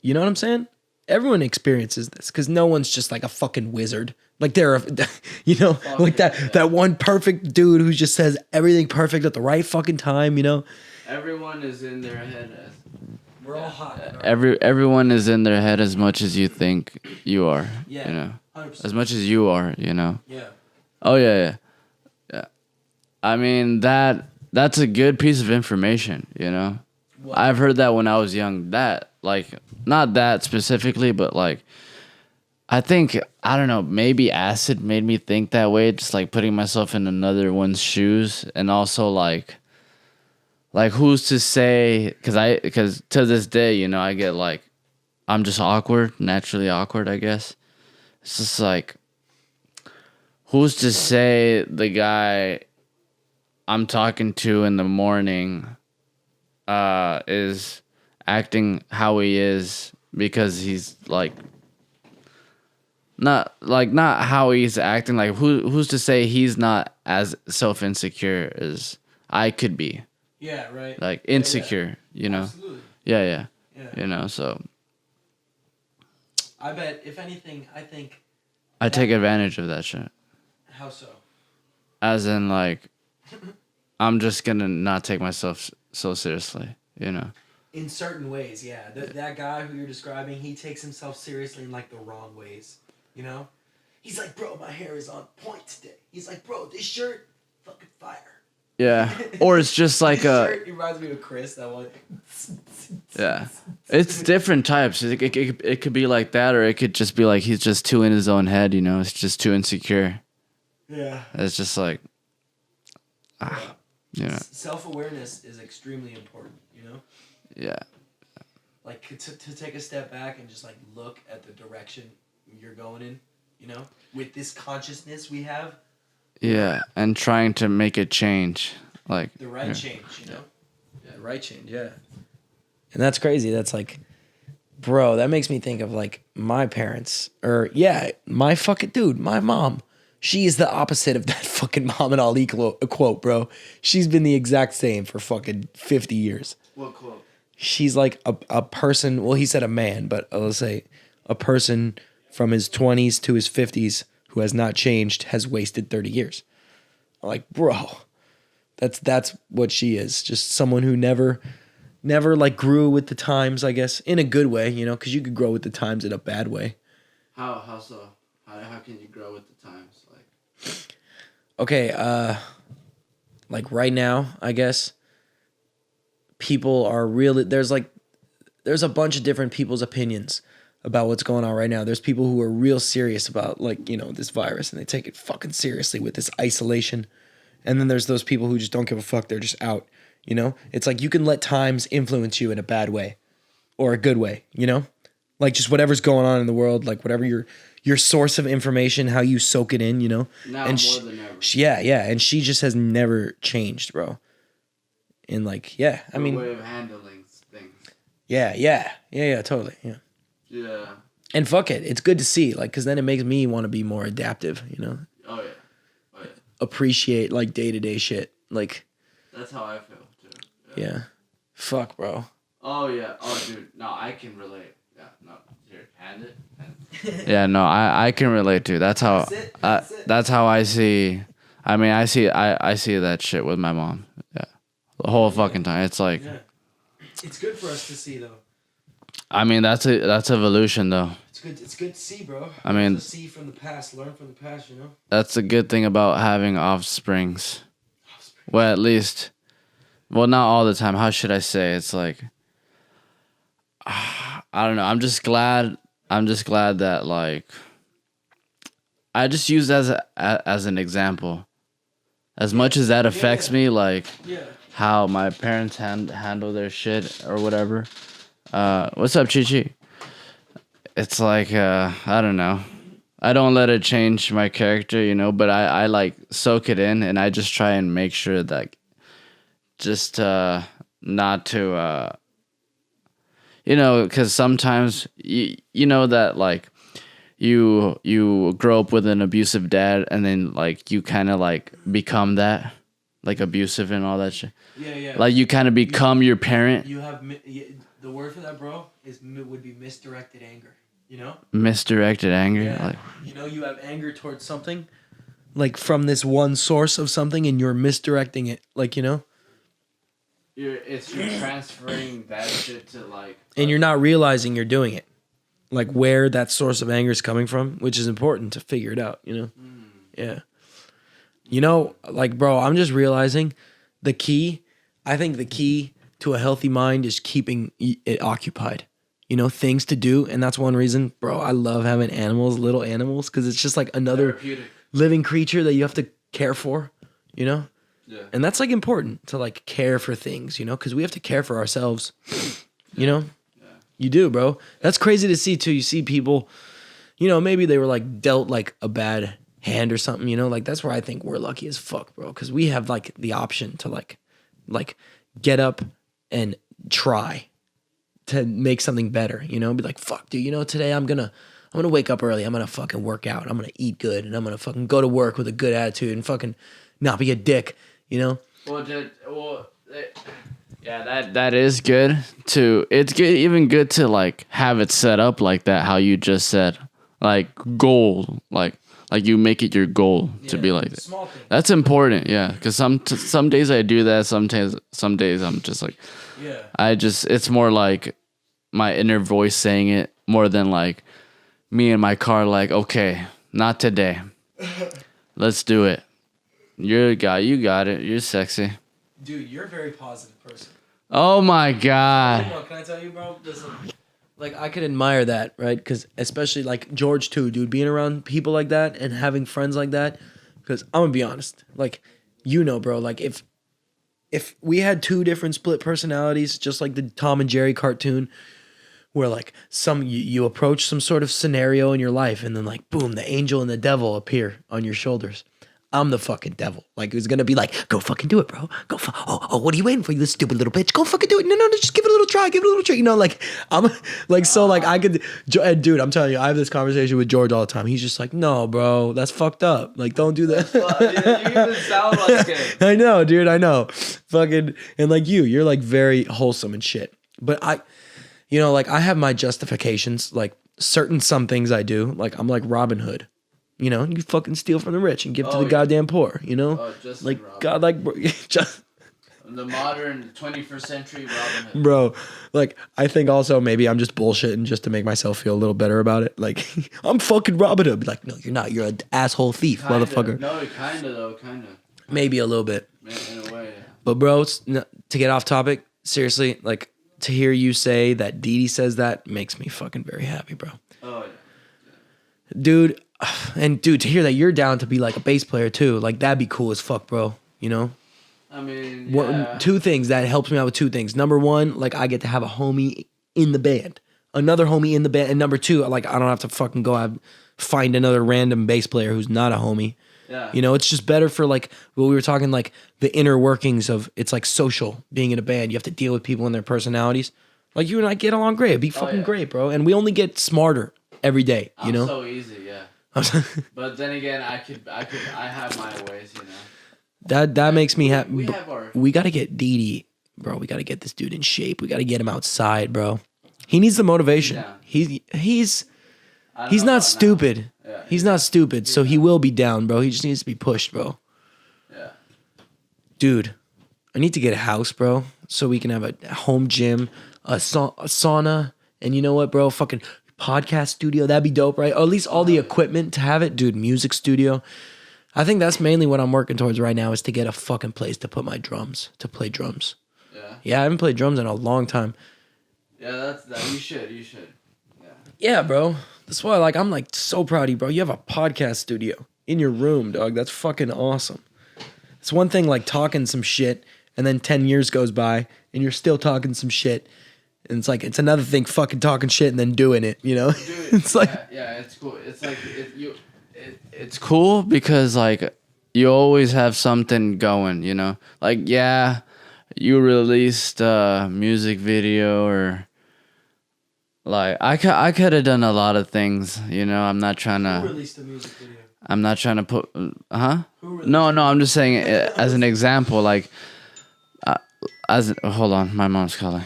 You know what I'm saying? Everyone experiences this because no one's just like a fucking wizard. Like you know, like that one perfect dude who just says everything perfect at the right fucking time, you know? Everyone is in their head. We're all hot. Everyone is in their head as much as you think you are. Yeah, You know, 100%. as much as you are. You know. Yeah. Oh yeah. I mean that's a good piece of information. You know, What? I've heard that when I was young. That like not that specifically, but like I think I don't know. Maybe acid made me think that way. Just like putting myself in another one's shoes, and also like who's to say? Because to this day, you know, I get like I'm just awkward, naturally awkward. I guess it's just like who's to say the guy I'm talking to in the morning is acting how he is because he's like not how he's acting, like who's to say he's not as self insecure as I could be, Yeah, right. like insecure, you know. Absolutely. Yeah, Yeah. you know, so I bet, if anything, I think. I take advantage of that shit, How so? as in like I'm just gonna not take myself so seriously, you know. In certain ways, yeah. That guy who you're describing, he takes himself seriously in like the wrong ways. You know? He's like, bro, my hair is on point today. He's like, bro, this shirt, fucking fire. Yeah, or it's just like This shirt reminds me of Chris, that one. yeah, it's different types. It could be like that, or it could just be like he's just too in his own head, you know. It's just too insecure. Yeah. It's just like, you know. Self-awareness is extremely important, you know? Yeah, Like, to take a step back and just, like, look at the direction you're going in, you know? With this consciousness we have. yeah, and trying to make a change, like The right yeah. change, you know? Yeah, the right change, yeah. And that's crazy. That's like, bro, that makes me think of like my parents, or yeah, my fucking dude, my mom. She is the opposite of that fucking Muhammad Ali quote, bro. She's been the exact same for fucking 50 years. What quote? She's like a person, well, he said a man, but let's say a person from his 20s to his 50s who has not changed has wasted 30 years. I'm like, bro, that's what she is. Just someone who never like grew with the times, I guess, in a good way, you know, because you could grow with the times in a bad way. How so? How can you grow with the times? Like, Okay, like right now, I guess people are really, there's a bunch of different people's opinions about what's going on right now. There's people who are real serious about, like, you know, this virus, and they take it fucking seriously with this isolation. And then there's those people who just don't give a fuck. They're just out, you know? It's like you can let times influence you in a bad way or a good way, you know? Like just whatever's going on in the world, like whatever your source of information, how you soak it in, you know? now And more than ever. yeah. And she just has never changed, bro. And like, yeah, I Her mean, way of handling things. yeah, totally, yeah. Yeah. And fuck it, it's good to see, like, because then it makes me want to be more adaptive, you know? Oh yeah. Appreciate, like, day-to-day shit. Like, That's how I feel too. yeah. Fuck, bro. Oh yeah. Oh dude. No, I can relate. Yeah. No. Here, hand it. Yeah, no, I can relate to. That's how That's it. That's it. that's how I see. I mean, I see that shit with my mom. Yeah. the whole fucking time. It's like, Yeah. It's good for us to see though. I mean, that's evolution though. It's good to see, bro. I mean, to see from the past, learn from the past, you know? that's a good thing about having offsprings. Well, at least, well, not all the time. How should I say? It's like, I don't know. I'm just glad that like, I just use as an example. As much as that affects me, like how my parents handle their shit or whatever. What's up, Chi Chi? It's like I don't know. I don't let it change my character, you know, but I like soak it in and I just try and make sure that just not to you know, because sometimes you know that like you grow up with an abusive dad and then like you kind of like become that, like abusive and all that shit. Yeah. Like you kind of become your parent. You have the word for that, bro, would be misdirected anger. You know? Misdirected anger. Yeah. Like, you know, you have anger towards something, like from this one source of something, and you're misdirecting it. Like, you know? you're transferring that shit to like. And you're not realizing you're doing it. Like where that source of anger is coming from, which is important to figure it out, you know? Yeah. You know, like, bro, I'm just realizing I think the key to a healthy mind is keeping it occupied. You know, things to do. And that's one reason, bro, I love having animals, little animals, because it's just like another living creature that you have to care for, you know? Yeah. And that's like important to like care for things, you know, because we have to care for ourselves, you know? Yeah. You do, bro. That's crazy to see too. You see people, you know, maybe they were like dealt like a bad hand or something, you know? Like that's where I think we're lucky as fuck, bro, because we have like the option to like get up and try to make something better, you know, be like, fuck, dude, you know, today I'm gonna wake up early. I'm gonna fucking work out. I'm gonna eat good, and I'm gonna fucking go to work with a good attitude and fucking not be a dick, you know. Yeah, that is good to. It's good, even good to like have it set up like that. How you just said, like goal, like you make it your goal to be like that. Small thing. That's important, yeah. Because some days I do that. Some days I'm just like, Yeah. it's more like my inner voice saying it more than like me in my car like, okay, not today. Let's do it. You're a guy, you got it. You're sexy. Dude, you're a very positive person. Oh my God. Can I tell you, bro? Listen, like I could admire that, right? Because especially like George too, dude, being around people like that and having friends like that. Because I'm gonna be honest, like, you know, bro, like if we had two different split personalities, just like the Tom and Jerry cartoon, where like you approach some sort of scenario in your life and then like boom, the angel and the devil appear on your shoulders. I'm the fucking devil. Like it's gonna be like, go fucking do it, bro. Go what are you waiting for, you stupid little bitch? Go fucking do it. No, just give it a little try. Give it a little try. You know, like I'm like so like I could, and dude, I'm telling you, I have this conversation with George all the time. He's just like, no, bro, that's fucked up. Like, don't do that. You even sound like it. I know, dude. I know. Fucking and like you're like very wholesome and shit. But I, you know, like I have my justifications. Like some things I do. Like I'm like Robin Hood. You know, you fucking steal from the rich and give to the goddamn poor, you know? Just like, Robin. God, like, just... The modern 21st century Robin Hood. Bro, like, I think also maybe I'm just bullshitting just to make myself feel a little better about it. Like, I'm fucking Robin Hood. Be like, no, you're not. You're an asshole thief, motherfucker. No, kind of. Maybe a little bit. In a way, yeah. But, bro, to get off topic, seriously, like, to hear you say that Dee Dee says that makes me fucking very happy, bro. Oh, yeah. Dude... And dude, to hear that you're down to be like a bass player too, like that'd be cool as fuck, bro. You know? I mean, yeah. Two things that helps me out with two things. Number one, like I get to have a homie in the band, another homie in the band, and number two, like I don't have to fucking go out find another random bass player who's not a homie. Yeah. You know, it's just better for like what we were talking, like the inner workings of it's like social being in a band. You have to deal with people and their personalities. Like you and I get along great. It'd be fucking great, bro. And we only get smarter every day. You know? So easy, yeah. But then again, I have my ways, you know. That makes me happy. We got to get Dee Dee, bro. We got to get this dude in shape. We got to get him outside, bro. He needs the motivation. Yeah. He's not stupid. Yeah, he's not stupid, so he will be down, bro. He just needs to be pushed, bro. Yeah. Dude, I need to get a house, bro, so we can have a home gym, a sauna, and you know what, bro? Fucking podcast studio. That'd be dope, right? Or at least all the equipment to have it, dude. Music studio. I think that's mainly what I'm working towards right now is to get a fucking place to put my drums, to play drums. Yeah. Yeah, I haven't played drums in a long time. Yeah, that's that. You should. Yeah. Yeah, bro. That's why, like, I'm like so proud of you, bro. You have a podcast studio in your room, dog. That's fucking awesome. It's one thing like talking some shit, and then 10 years goes by, and you're still talking some shit. And it's like, it's another thing fucking talking shit and then doing it, you know? Dude, It's like, yeah, it's cool. It's like it's cool because like you always have something going, you know. Like yeah, you released a music video or like I could have done a lot of things, you know. I'm not trying to. released a music video? I'm not trying to put. No, I'm just saying as an example. Like, hold on, my mom's calling.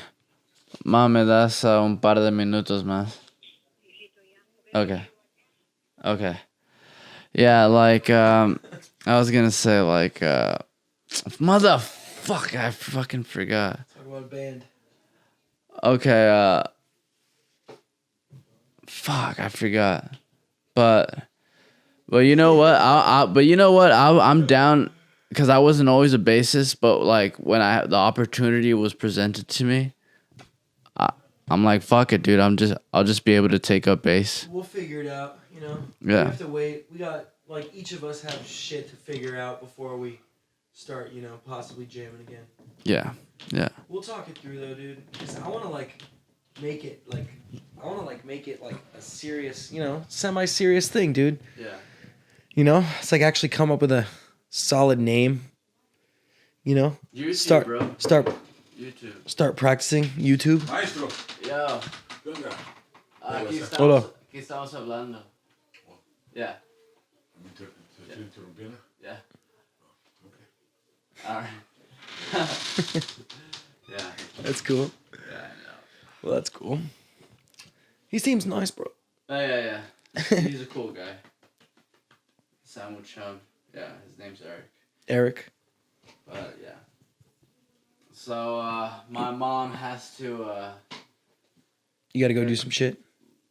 Mom, me das un par de minutos más. Okay. Yeah, like I was gonna say like motherfucker, I fucking forgot. Talk about a band. Okay, fuck, I forgot. But you know what? I'm down because I wasn't always a bassist, but like when the opportunity was presented to me, I'm like, fuck it, dude. I'll just be able to take up bass. We'll figure it out, you know? Yeah. We have to wait. We got, like, each of us have shit to figure out before we start, you know, possibly jamming again. Yeah. We'll talk it through, though, dude. Because I want to, like, make it, like, a serious, you know, semi-serious thing, dude. Yeah. You know? It's like actually come up with a solid name. You know? YouTube, bro. YouTube. Start practicing YouTube. Maestro, Yo. ¿qué onda? Hola. Aquí estamos hablando. Yeah. ¿Me estoy interrumpiendo? Yeah. Okay. All right. Yeah. That's cool. Yeah, I know. Well, that's cool. He seems nice, bro. Oh, yeah. He's a cool guy. Sandwich him. Yeah, his name's Eric. Eric. But, yeah. So, my mom has to, You got to go do some shit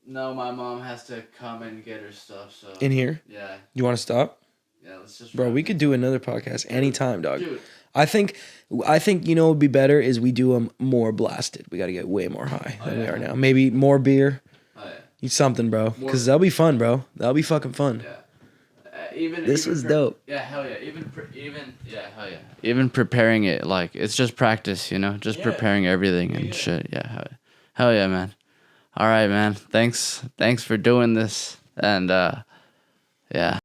no, my mom has to come and get her stuff, so. in here. Yeah. You want to stop? Yeah, let's just. Bro, wrap we it. could do another podcast anytime, dog. Dude. I think you know what would be better is we do them more blasted. We got to get way more high than we are now. Maybe more beer. Oh, yeah. Eat something, bro. Because that'll be fun, bro. That'll be fucking fun. Yeah. This was dope. Yeah, hell yeah. Even preparing it, like it's just practice, you know, just preparing everything and shit. Yeah, hell yeah, man. All right, man. Thanks for doing this, and yeah.